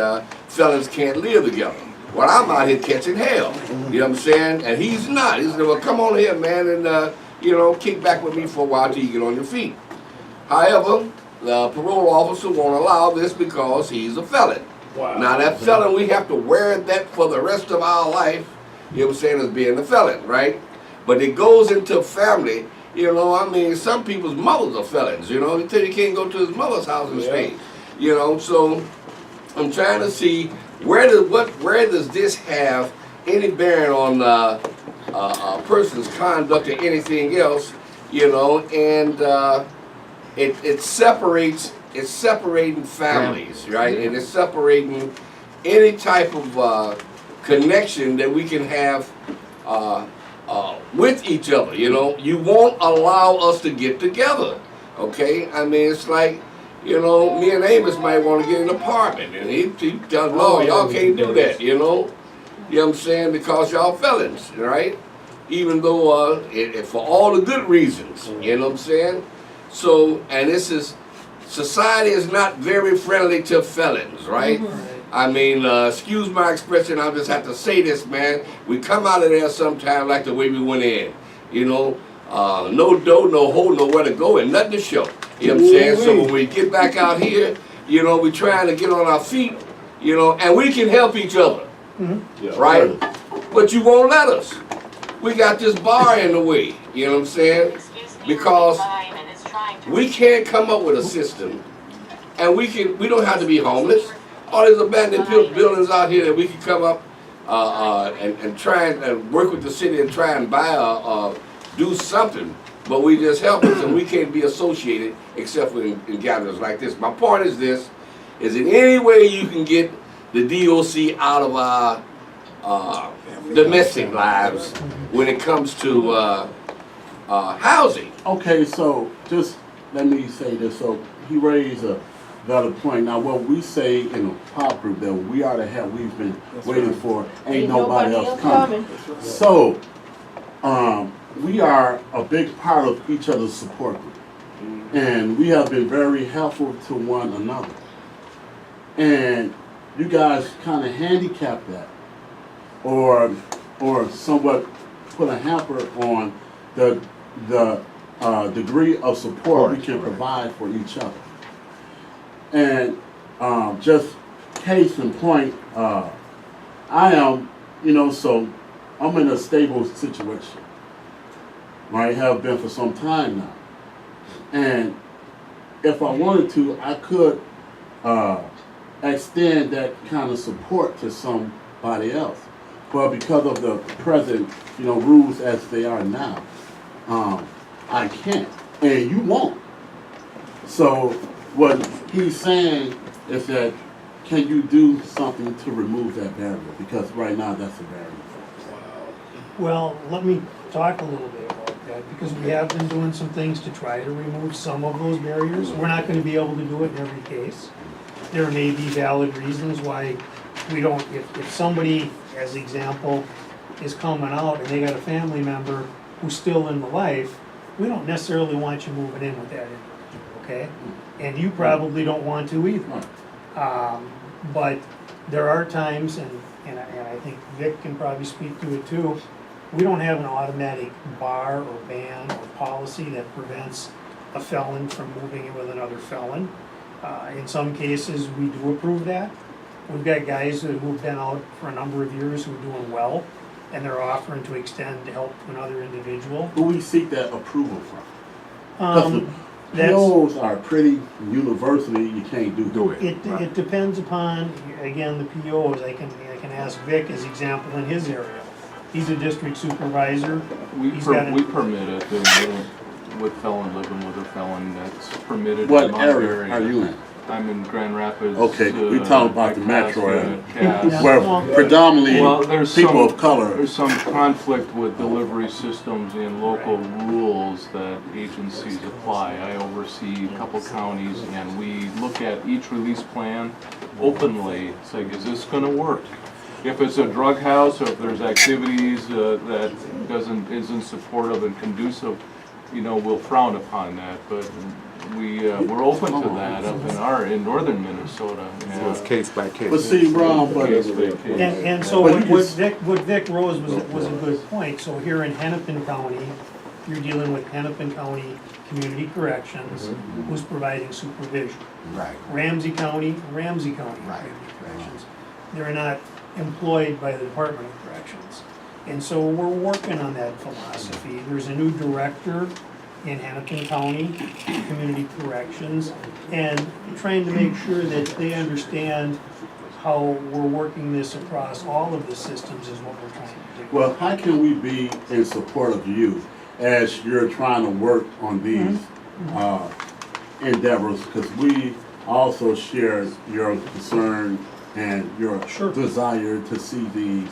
[SPEAKER 7] felons can't live together. Well, I'm out here catching hell. You know what I'm saying? And he's not. He said, well, come on here, man, and you know, kick back with me for a while till you get on your feet. However, the parole officer won't allow this because he's a felon. Wow. Now that felon, we have to wear that for the rest of our life, you know what I'm saying, as being a felon, right? But it goes into family, you know, I mean, some people's mothers are felons, you know, until you can't go to his mother's house and stay, you know, so I'm trying to see where does this have any bearing on a person's conduct or anything else, you know, and it's separating families, right? And it's separating any type of connection that we can have with each other, you know. You won't allow us to get together, okay? I mean, it's like, you know, me and Amos might want to get an apartment, and he tells, no, y'all can't do that, you know? You know what I'm saying? Because y'all felons, right? Even though, for all the good reasons, you know what I'm saying? So, and this is, society is not very friendly to felons, right? I mean, excuse my expression, I'll just have to say this, man. We come out of there sometime like the way we went in. You know, no dough, no hole, nowhere to go, and nothing to show. You know what I'm saying? So when we get back out here, you know, we're trying to get on our feet, you know, and we can help each other, right? But you won't let us. We got this bar in the way, you know what I'm saying? Because we can't come up with a system, and we don't have to be homeless. All these abandoned buildings out here that we can come up and try and work with the city and try and buy or do something, but we just help us, and we can't be associated except for in gatherings like this. My point is this, is in any way you can get the DOC out of our domestic lives when it comes to housing.
[SPEAKER 1] Okay, so just let me say this. So he raised a valid point. Now, what we say in the pop group that we ought to have, we've been waiting for, ain't nobody else coming. So, we are a big part of each other's support group. And we have been very helpful to one another. And you guys kind of handicap that, or somewhat put a hamper on the degree of support we can provide for each other. And just case in point, I am, you know, so I'm in a stable situation, right? Have been for some time now. And if I wanted to, I could extend that kind of support to somebody else. But because of the present, you know, rules as they are now, I can't, and you won't. So what he's saying is that, can you do something to remove that barrier? Because right now that's a barrier.
[SPEAKER 16] Well, let me talk a little bit about that, because we have been doing some things to try to remove some of those barriers. We're not going to be able to do it in every case. There may be valid reasons why we don't, if somebody, as an example, is coming out and they got a family member who's still in the life, we don't necessarily want you moving in with that individual, okay? And you probably don't want to either. But there are times, and I think Vic can probably speak to it too, we don't have an automatic bar or ban or policy that prevents a felon from moving in with another felon. In some cases, we do approve that. We've got guys who've been out for a number of years who are doing well, and they're offering to extend help to another individual.
[SPEAKER 1] Who we seek that approval from? Because the
[SPEAKER 16] That's-
[SPEAKER 1] POs are pretty universally, you can't do it.
[SPEAKER 16] It depends upon, again, the POs. I can ask Vic as example in his area. He's a district supervisor.
[SPEAKER 18] We
[SPEAKER 16] He's got
[SPEAKER 18] we permit it, with felon living with a felon, that's permitted
[SPEAKER 1] What
[SPEAKER 18] in my
[SPEAKER 1] area are you in?
[SPEAKER 18] I'm in Grand Rapids.
[SPEAKER 1] Okay, we talking about the metro area,
[SPEAKER 18] Cass.
[SPEAKER 1] where predominantly
[SPEAKER 18] there's
[SPEAKER 1] people
[SPEAKER 18] some,
[SPEAKER 1] of color.
[SPEAKER 18] There's some conflict with delivery systems and local rules that agencies apply. I oversee a couple counties, and we look at each release plan openly, saying, is this gonna work? If it's a drug house, or if there's activities that isn't supportive and conducive, we'll frown upon that, but we're open to that up in northern Minnesota.
[SPEAKER 3] So it's case by case.
[SPEAKER 1] But see, Ron, but
[SPEAKER 16] And so what Vic rose was a good point. So here in Hennepin County, you're dealing with Hennepin County Community Corrections, who's providing supervision.
[SPEAKER 4] Right.
[SPEAKER 16] Ramsey County Community Corrections. They're not employed by the Department of Corrections. And so we're working on that philosophy. There's a new director in Hennepin County Community Corrections, and trying to make sure that they understand how we're working this across all of the systems is what we're trying to do.
[SPEAKER 1] Well, how can we be in support of you as you're trying to work on these endeavors? Because we also share your concern and your desire to see these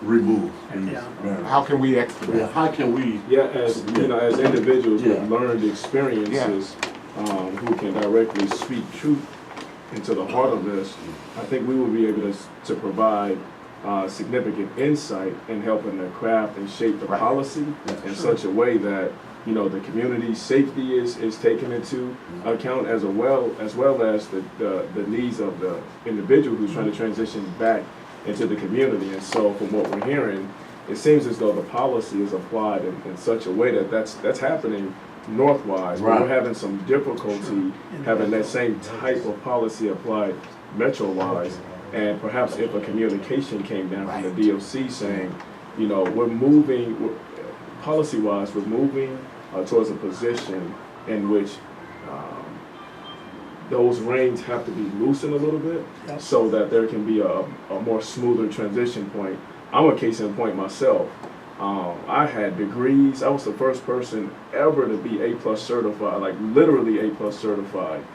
[SPEAKER 1] removed.
[SPEAKER 3] How can we expedite?
[SPEAKER 1] Yeah, how can we?
[SPEAKER 19] Yeah, as individuals with learned experiences, who can directly speak truth into the heart of this, I think we will be able to provide significant insight in helping to craft and shape the policy in such a way that the community safety is taken into account, as well as the needs of the individual who's trying to transition back into the community. And so from what we're hearing, it seems as though the policy is applied in such a way that's happening northwise, but we're having some difficulty having that same type of policy applied metro-wise. And perhaps if a communication came down from the DOC saying, we're moving, policy-wise, we're moving towards a position in which those reins have to be loosened a little bit so that there can be a more smoother transition point. I'm a case in point myself. I had degrees. I was the first person ever to be A+ certified, like literally A+ certified.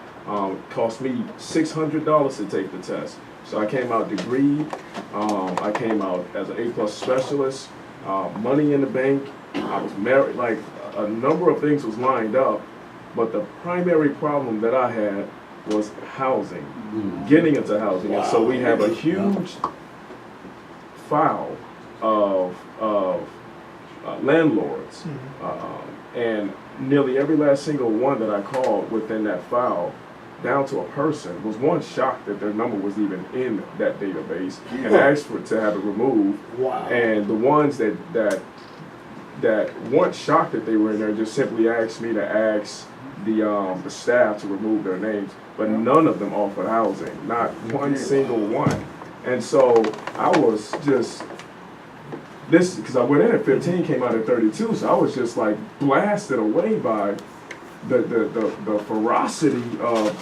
[SPEAKER 19] Cost me $600 to take the test. So I came out degreed. I came out as an A+ specialist, money in the bank. I was married, like a number of things was lined up. But the primary problem that I had was housing, getting into housing. And so we have a huge file of landlords. And nearly every last single one that I called within that file, down to a person, was one shocked that their number was even in that database and asked to have it removed. And the ones that weren't shocked that they were in there just simply asked me to ask the staff to remove their names, but none of them offered housing, not one single one. And so I was just, because I went in at 15, came out at 32, so I was just like blasted away by the ferocity of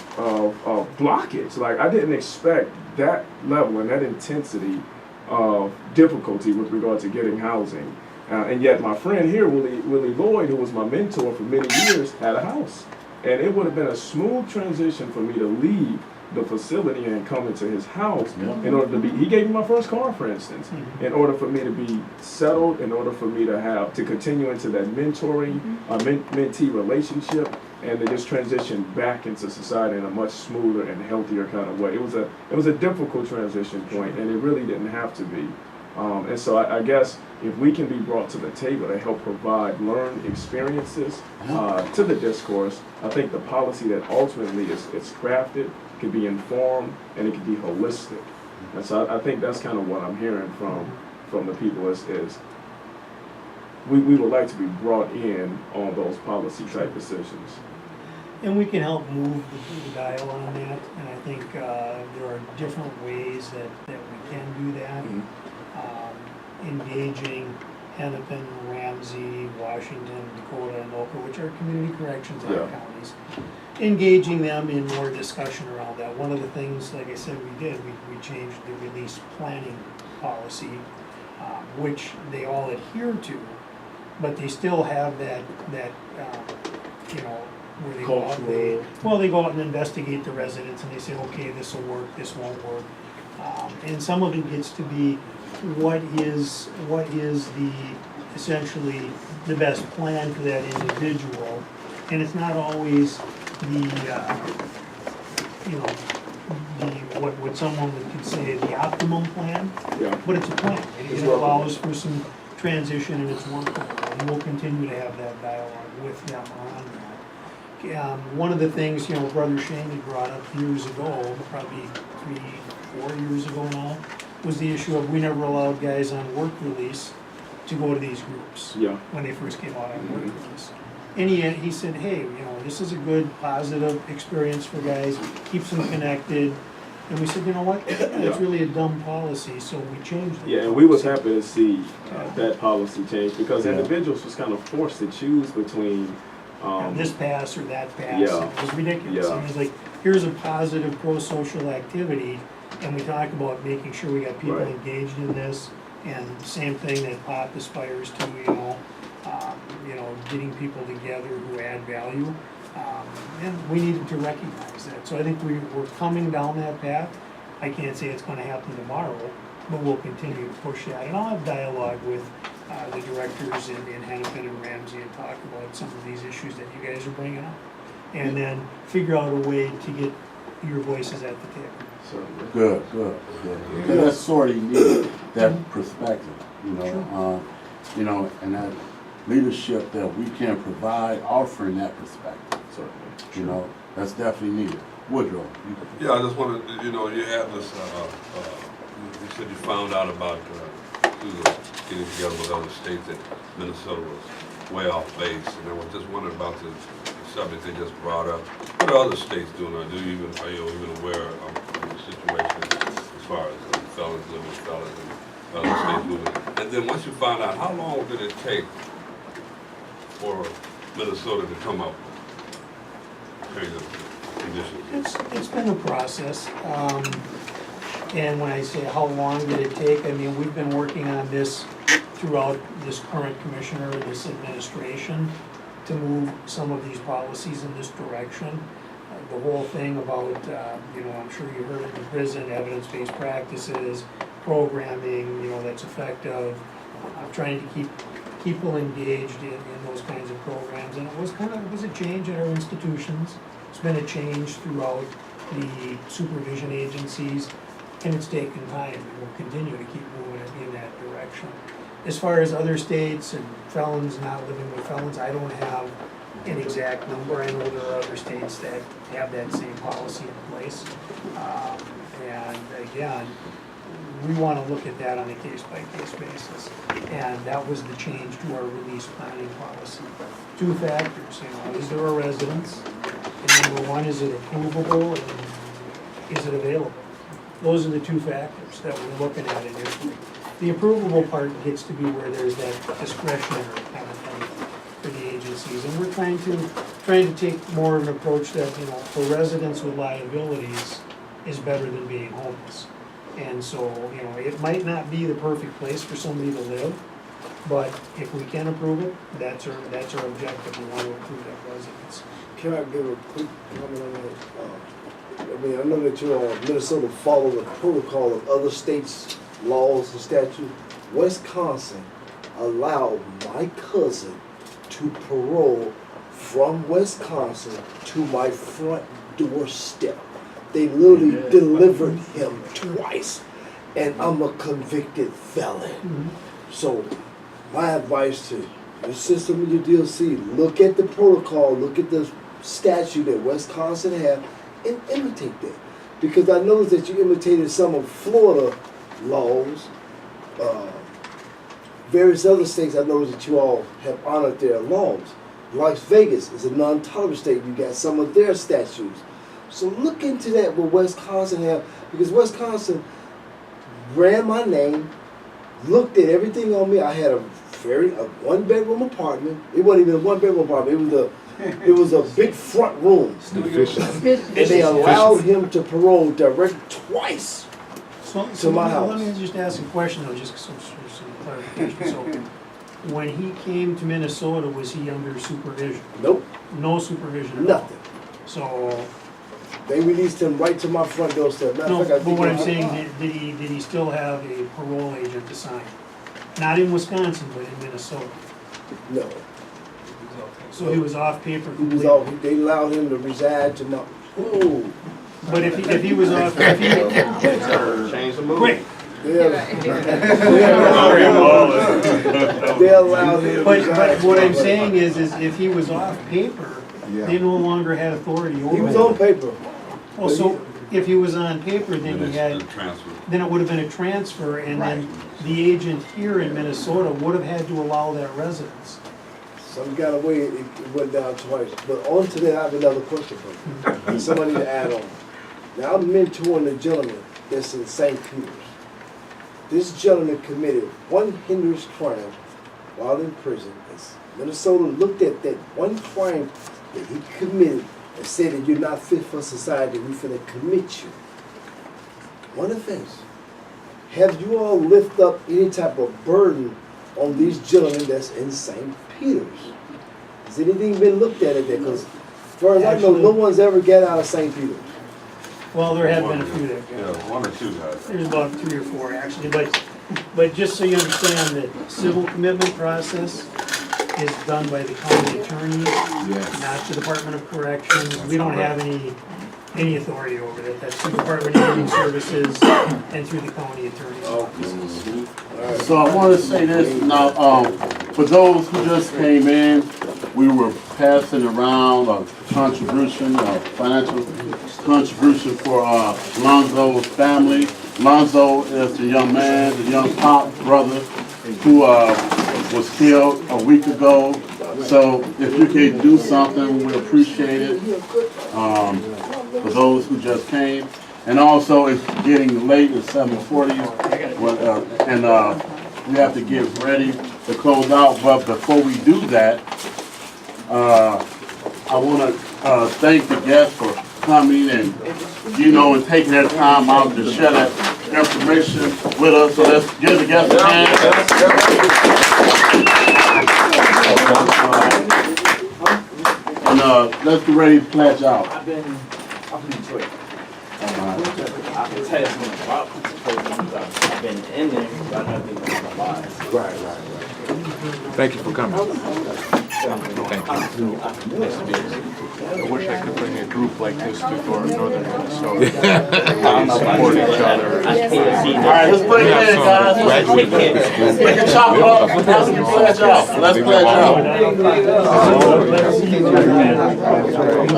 [SPEAKER 19] blockage. Like, I didn't expect that level and that intensity of difficulty with regard to getting housing. And yet my friend here, Willie Lloyd, who was my mentor for many years, had a house. And it would have been a smooth transition for me to leave the facility and come into his house in order to be, he gave me my first car, for instance, in order for me to be settled, in order for me to continue into that mentoring, mentee relationship, and to just transition back into society in a much smoother and healthier kind of way. It was a difficult transition point, and it really didn't have to be. And so I guess if we can be brought to the table to help provide learned experiences to the discourse, I think the policy that ultimately is crafted can be informed and it can be holistic. And so I think that's kind of what I'm hearing from the people is we would like to be brought in on those policy type decisions.
[SPEAKER 16] And we can help move the dial on that, and I think there are different ways that we can do that. Engaging Hennepin, Ramsey, Washington, Dakota, and Oka, which are community corrections counties. Engaging them in more discussion around that. One of the things, like I said, we changed the release planning policy, which they all adhere to, but they still have that where they go out, they go out and investigate the residents and they say, okay, this will work, this won't work. And some of it gets to be what is the essentially the best plan for that individual, and it's not always what someone could say the optimum plan, but it's a plan. It allows for some transition and it's workable, and we'll continue to have that dialogue with them on that. One of the things, Brother Shane had brought up years ago, probably 3-4 years ago now, was the issue of we never allowed guys on work release to go to these groups when they first came out on work release. And he said, hey, this is a good, positive experience for guys, keeps them connected. And we said, you know what, it's really a dumb policy, so we changed it.
[SPEAKER 19] Yeah, and we was happy to see that policy change because individuals was kind of forced to choose between
[SPEAKER 16] this pass or that pass. It was ridiculous. I mean, it's like, here's a positive pro-social activity, and we talk about making sure we got people engaged in this, and same thing that POP aspires to, getting people together who add value. And we needed to recognize that. So I think we're coming down that path. I can't say it's going to happen tomorrow, but we'll continue to push that. And I'll have dialogue with the directors in Hennepin and Ramsey and talk about some of these issues that you guys are bringing up. And then figure out a way to get your voices at the table.
[SPEAKER 1] Good. Because that's sort of needed, that perspective, and that leadership that we can provide, offering that perspective. That's definitely needed. Woodrow.
[SPEAKER 12] Yeah, I just wanted, you had this, you said you found out about getting together with other states that Minnesota was way off base, and I was just wondering about the subject they just brought up. What are other states doing? Are you even aware of the situation as far as felons living with felons and other states moving? And then once you found out, how long did it take for Minnesota to come up with a period of conditions?
[SPEAKER 16] It's been a process. And when I say how long did it take, I mean, we've been working on this throughout this current commissioner, this administration, to move some of these policies in this direction. The whole thing about, I'm sure you heard in the prison, evidence-based practices, programming, that's effective, trying to keep people engaged in those kinds of programs. And it was a change in our institutions. It's been a change throughout the supervision agencies, and it's taken time, and we'll continue to keep moving in that direction. As far as other states and felons not living with felons, I don't have an exact number. I know there are other states that have that same policy in place. And again, we want to look at that on a case-by-case basis. And that was the change to our release planning policy. 2 factors, is there a residence? And number 1, is it approvable, and is it available? Those are the 2 factors that we're looking at initially. The approvable part gets to be where there's that discretionary kind of thing for the agencies. And we're trying to take more of an approach that, for residents with liabilities is better than being homeless. And so, it might not be the perfect place for somebody to live, but if we can approve it, that's our objective. We want to approve that residence.
[SPEAKER 11] Can I give a quick comment on that? I know that Minnesota follow the protocol of other states' laws and statutes. Wisconsin allowed my cousin to parole from Wisconsin to my front doorstep. They literally delivered him twice. and I'm a convicted felon. So my advice to your system and your DLC, look at the protocol, look at the statute that Wisconsin have, and imitate that. Because I noticed that you imitated some of Florida laws, various other states. I noticed that you all have honored their laws. Las Vegas is a non-tolerant state. You got some of their statutes. So look into that what Wisconsin have, because Wisconsin ran my name, looked at everything on me. I had a one-bedroom apartment. It wasn't even a one-bedroom apartment. It was a big front room. And they allowed him to parole direct twice to my house.
[SPEAKER 16] Let me just ask a question though, just some clarification. So, when he came to Minnesota, was he under supervision?
[SPEAKER 11] Nope.
[SPEAKER 16] No supervision at all?
[SPEAKER 11] Nothing.
[SPEAKER 16] So.
[SPEAKER 11] They released him right to my front doorstep.
[SPEAKER 16] No, but what I'm saying, did he still have a parole agent assigned? Not in Wisconsin, but in Minnesota?
[SPEAKER 11] No.
[SPEAKER 16] So he was off paper
[SPEAKER 11] He
[SPEAKER 16] completely?
[SPEAKER 11] was off, they allowed him to reside to my, ooh.
[SPEAKER 16] But if he was off,
[SPEAKER 7] Change the mood.
[SPEAKER 16] quick.
[SPEAKER 11] They allowed him to
[SPEAKER 16] But
[SPEAKER 11] reside.
[SPEAKER 16] what I'm saying is if he was off paper, they no longer had authority over him.
[SPEAKER 11] He was on paper.
[SPEAKER 16] Well, so if he was on paper, then he had,
[SPEAKER 12] Transfer.
[SPEAKER 16] then it would have been a transfer, and then the agent here in Minnesota would have had to allow that residence.
[SPEAKER 11] Some kind of way it went down twice. But on to that, I have another question for you. And somebody to add on. Now I'm mentoring a gentleman that's in St. Peter's. This gentleman committed one heinous crime while in prison. As Minnesota looked at that one crime that he committed and said that you're not fit for society, we're finna commit you. One offense. Have you all lift up any type of burden on these gentlemen that's in St. Peter's? Has anything been looked at there? Because as far as I know, no one's ever got out of St. Peter's.
[SPEAKER 16] Well, there have been a few there.
[SPEAKER 12] Yeah, one or two guys.
[SPEAKER 16] There's about 3 or 4 actually, but just so you understand that civil commitment process is done by the county attorney, not the Department of Corrections. We don't have any authority over that. That's the Department of Human Services and through the county attorney.
[SPEAKER 1] So I want to say this now, for those who just came in, we were passing around a contribution, a financial contribution for LONZO's family. LONZO is the young man, the young pop brother who was killed a week ago. So if you can do something, we appreciate it. For those who just came. And also, it's getting late, it's 7:40, and we have to get ready to close out. But before we do that, I want to thank the guests for coming and, and taking their time out to share that information with us. So let's give the guests a hand. And let's get ready to pledge out.
[SPEAKER 6] I've been Detroit. I can tell you something about Detroit. I've been in there, but I've been in my life.
[SPEAKER 11] Right.
[SPEAKER 18] Thank you for coming. Thank you. I wish I could bring a group like this to northern Minnesota. Support each other.
[SPEAKER 1] All right, let's play it in, guys. We can chop it up. Let's pledge out. Let's pledge out.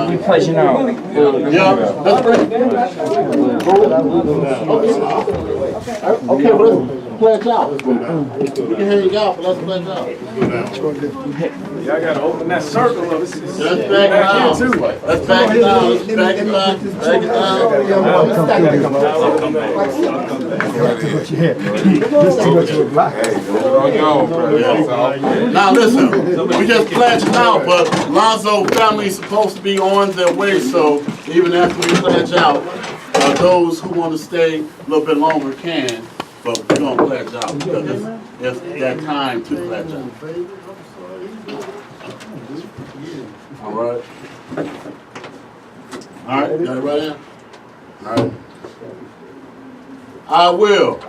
[SPEAKER 6] We pledging out.
[SPEAKER 1] Yeah, let's bring it. Okay, well, let's pledge out. We can hang out, but let's pledge out.
[SPEAKER 19] Y'all gotta open that circle up.
[SPEAKER 1] Let's back it down. Let's back it down. Let's back it down. Back it down. Now listen, we just pledged out, but LONZO family is supposed to be on their way, so even after we pledge out, those who want to stay a little bit longer can, but we're going to pledge out because it's that time to pledge out. All right. All right, got it right in? All right. I will.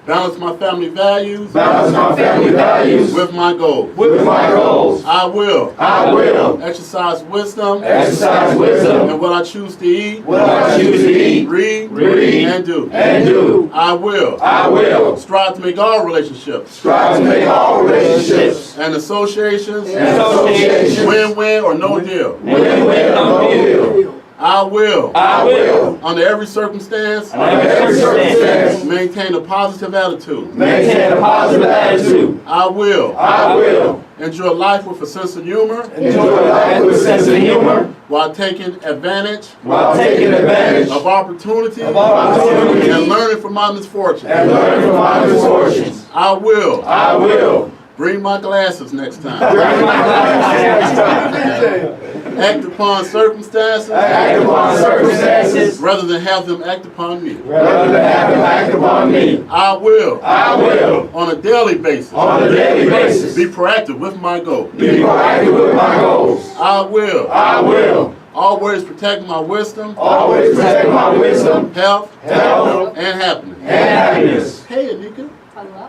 [SPEAKER 1] Balance my family values.
[SPEAKER 9] Balance my family values.
[SPEAKER 1] With my goals.
[SPEAKER 9] With my goals.
[SPEAKER 1] I will.
[SPEAKER 9] I will.
[SPEAKER 1] Exercise wisdom.
[SPEAKER 9] Exercise wisdom.
[SPEAKER 1] And what I choose to eat.
[SPEAKER 9] What I choose to eat.
[SPEAKER 1] Read.
[SPEAKER 9] And
[SPEAKER 1] do.
[SPEAKER 9] And do.
[SPEAKER 1] I will.
[SPEAKER 9] I will.
[SPEAKER 1] Strive to make all relationships.
[SPEAKER 9] Strive to make all relationships.
[SPEAKER 1] And associations.
[SPEAKER 9] And associations.
[SPEAKER 1] Win-win or no deal.
[SPEAKER 9] Win-win or no deal.
[SPEAKER 1] I will.
[SPEAKER 9] I will.
[SPEAKER 1] Under every circumstance.
[SPEAKER 9] Under every circumstance.
[SPEAKER 1] Maintain a positive attitude.
[SPEAKER 9] Maintain a positive attitude.
[SPEAKER 1] I will.
[SPEAKER 9] I will.
[SPEAKER 1] Enjoy life with a sense of humor.
[SPEAKER 9] Enjoy life with a sense of humor.
[SPEAKER 1] While taking advantage.
[SPEAKER 9] While taking advantage.
[SPEAKER 1] Of opportunity.
[SPEAKER 9] Of opportunity.
[SPEAKER 1] And learning from my misfortunes.
[SPEAKER 9] And learning from my misfortunes.
[SPEAKER 1] I will.
[SPEAKER 9] I will.
[SPEAKER 1] Bring my glasses next time.
[SPEAKER 9] Bring my glasses next time.
[SPEAKER 1] Act upon circumstances.
[SPEAKER 9] Act upon circumstances.
[SPEAKER 1] Rather than have them act upon me.
[SPEAKER 9] Rather than have them act upon me.
[SPEAKER 1] I will.
[SPEAKER 9] I will.
[SPEAKER 1] On a daily basis.
[SPEAKER 9] On a daily basis.
[SPEAKER 1] Be proactive with my goals.
[SPEAKER 9] Be proactive with my goals.
[SPEAKER 1] I will.
[SPEAKER 9] I will.
[SPEAKER 1] Always protect my wisdom.
[SPEAKER 9] Always protect my wisdom.
[SPEAKER 1] Health. And happiness.
[SPEAKER 9] And happiness.
[SPEAKER 1] Hey, Anika. Hello.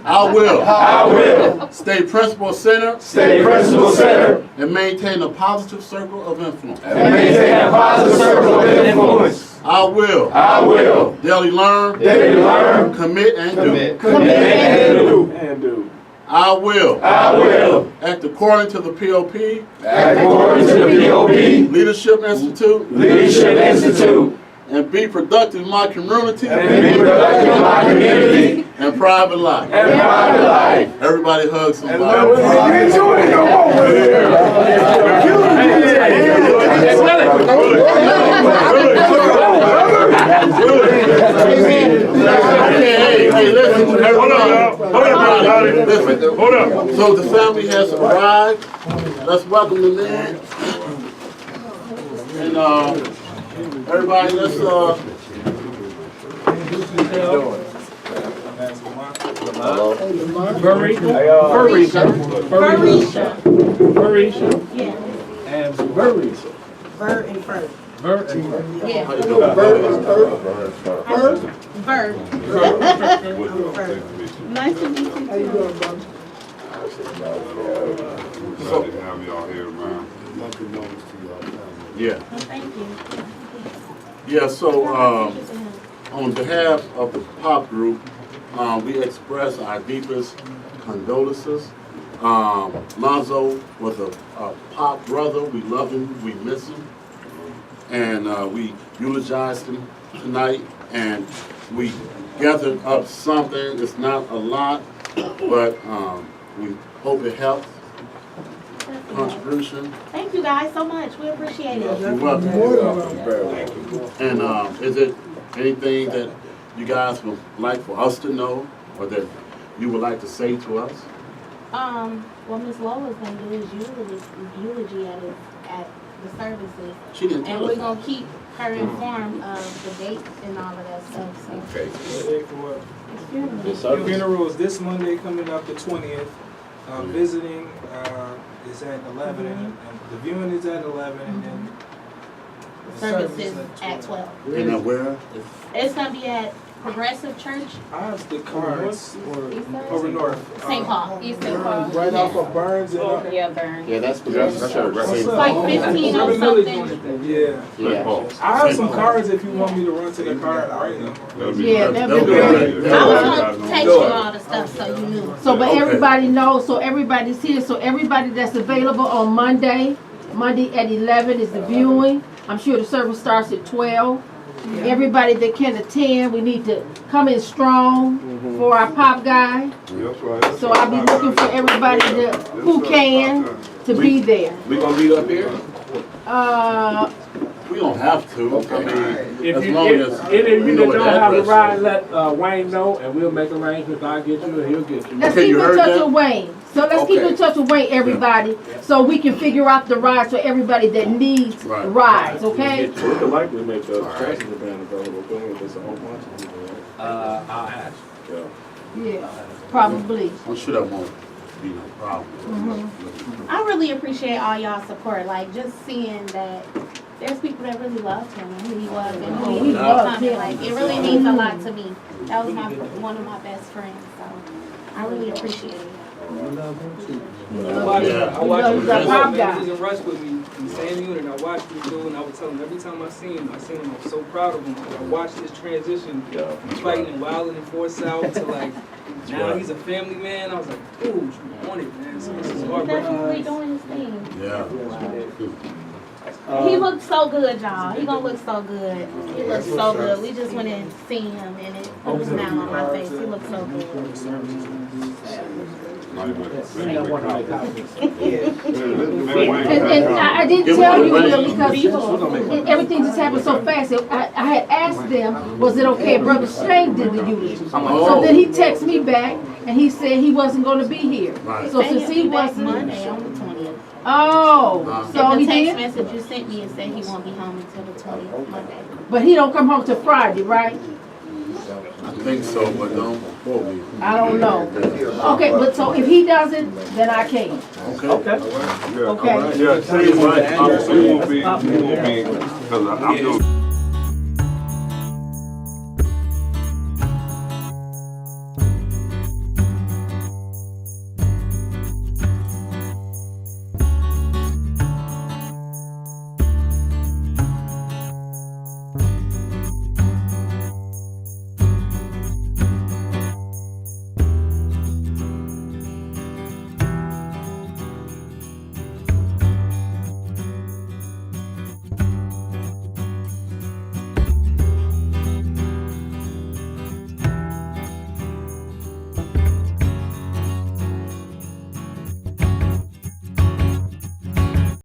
[SPEAKER 1] I will.
[SPEAKER 9] I will.
[SPEAKER 1] Stay principle centered.
[SPEAKER 9] Stay principle centered.
[SPEAKER 1] And maintain a positive circle of influence.
[SPEAKER 9] And maintain a positive circle of influence.
[SPEAKER 1] I will.
[SPEAKER 9] I will.
[SPEAKER 1] Daily learn.
[SPEAKER 9] Daily learn.
[SPEAKER 1] Commit and do.
[SPEAKER 9] Commit and do.
[SPEAKER 19] And do.
[SPEAKER 1] I will.
[SPEAKER 9] I will.
[SPEAKER 1] Act according to the POP.
[SPEAKER 9] Act according to the POP.
[SPEAKER 1] Leadership Institute.
[SPEAKER 9] Leadership Institute.
[SPEAKER 1] And be productive in my community.
[SPEAKER 9] And be productive in my community.
[SPEAKER 1] And private life.
[SPEAKER 9] And private life.
[SPEAKER 1] Everybody hug somebody. Hey, listen, everybody. Listen.
[SPEAKER 12] Hold up.
[SPEAKER 1] So the family has arrived. Let's welcome them in. And everybody, let's
[SPEAKER 5] Barisha.
[SPEAKER 14] Yeah.
[SPEAKER 5] And Barisha.
[SPEAKER 14] Bird and fur.
[SPEAKER 5] Bird and fur.
[SPEAKER 14] Yeah.
[SPEAKER 1] how you doing?
[SPEAKER 14] Bird. Nice to meet you. How you doing, brother?
[SPEAKER 12] Glad to have y'all here, man.
[SPEAKER 1] Yeah.
[SPEAKER 14] Thank you.
[SPEAKER 1] Yeah, so on behalf of the pop group, we express our deepest condolences. LONZO was a pop brother. We love him, we miss him. And we eulogized him tonight, and we gathered up something. It's not a lot, but we hope it helps. Contribution.
[SPEAKER 14] Thank you guys so much. We appreciate it.
[SPEAKER 1] You're welcome. And is it anything that you guys would like for us to know, or that you would like to say to us?
[SPEAKER 14] What Miss Lola's gonna do is eulogy at the services.
[SPEAKER 1] She didn't tell
[SPEAKER 14] And
[SPEAKER 1] us
[SPEAKER 14] we're
[SPEAKER 1] that.
[SPEAKER 14] gonna keep her informed of the dates and all of that stuff, so.
[SPEAKER 1] Okay.
[SPEAKER 14] It's
[SPEAKER 5] The funeral is this Monday coming up, the 20th. Visiting is at 11, and the viewing is at 11, and then the
[SPEAKER 14] Services
[SPEAKER 5] service
[SPEAKER 14] at 12.
[SPEAKER 1] And where?
[SPEAKER 14] It's gonna be at Progressive Church,
[SPEAKER 5] I have the cards
[SPEAKER 14] East Side?
[SPEAKER 5] over north.
[SPEAKER 14] St. Paul. East St. Paul.
[SPEAKER 5] Right off of Burns and
[SPEAKER 14] Yeah, Burn.
[SPEAKER 1] Yeah, that's Progressive Church.
[SPEAKER 14] It's like 15 or something.
[SPEAKER 5] Yeah.
[SPEAKER 1] Yeah.
[SPEAKER 5] I have some cards if you want me to run to the card right now.
[SPEAKER 14] Yeah, that'd be great. I was gonna text you all the stuff so you knew. So, but everybody knows, so everybody's here, so everybody that's available on Monday at 11 is the viewing. I'm sure the service starts at 12. Everybody that can attend, we need to come in strong for our pop guy.
[SPEAKER 12] That's right.
[SPEAKER 14] So I'll be looking for everybody who can to be there.
[SPEAKER 7] We gonna meet up here?
[SPEAKER 1] We don't have to. I mean,
[SPEAKER 6] If
[SPEAKER 1] as
[SPEAKER 6] you,
[SPEAKER 1] long as
[SPEAKER 6] any of
[SPEAKER 1] we
[SPEAKER 6] you
[SPEAKER 1] know
[SPEAKER 6] that
[SPEAKER 1] what
[SPEAKER 6] don't have a
[SPEAKER 1] address
[SPEAKER 6] ride,
[SPEAKER 1] is.
[SPEAKER 6] let Wayne know, and we'll make arrangements. I'll get you, and he'll get you.
[SPEAKER 14] Let's
[SPEAKER 1] Okay,
[SPEAKER 14] keep
[SPEAKER 1] you
[SPEAKER 14] in
[SPEAKER 1] heard
[SPEAKER 14] touch
[SPEAKER 1] that?
[SPEAKER 14] with Wayne. So let's keep in touch with Wayne, everybody, so we can figure out the rides for everybody that needs rides, okay?
[SPEAKER 19] We could likely make the passenger band available, too, if there's a whole bunch of people there.
[SPEAKER 6] I'll ask.
[SPEAKER 14] Yeah, probably.
[SPEAKER 1] I'm sure that won't be no problem.
[SPEAKER 14] I really appreciate all y'all support, like just seeing that
[SPEAKER 20] there's people that really loved him and who he was and who
[SPEAKER 14] We
[SPEAKER 20] he
[SPEAKER 14] loved
[SPEAKER 20] becoming.
[SPEAKER 14] him.
[SPEAKER 20] Like, it really means a lot to me. That was one of my best friends, so I really appreciate it.
[SPEAKER 5] I watched him, man. He was in Rush with me in the same unit. I watched him do, and I would tell him every time I seen him, I was so proud of him. Like, I watched his transition, fighting and wilding in Fort South to like, now he's a family man. I was like, dude, you want it, man. So this is
[SPEAKER 20] He's
[SPEAKER 5] heartbreaking.
[SPEAKER 20] definitely doing his thing.
[SPEAKER 1] Yeah.
[SPEAKER 20] He looked so good, y'all. He gonna look so good. He looks so good. We just went and seen him, and it put a smile on my face. He looks so good.
[SPEAKER 14] And I didn't tell you because everything just happened so fast. I had asked them, was it okay if Brother Strange did the eulogy? So then he texted me back and he said he wasn't going to be here. So since he wasn't
[SPEAKER 20] Monday on the 20th.
[SPEAKER 14] Oh, so
[SPEAKER 20] the
[SPEAKER 14] he
[SPEAKER 20] text
[SPEAKER 14] did?
[SPEAKER 20] message you sent me, it said he won't be home until the 20th Monday.
[SPEAKER 14] But he don't come home till Friday, right?
[SPEAKER 1] I think so, but don't quote me.
[SPEAKER 14] I don't know. Okay, but so if he doesn't, then I can't.
[SPEAKER 1] Okay.
[SPEAKER 14] Okay.
[SPEAKER 12] Yeah, see, right. We won't be, because I'm doing.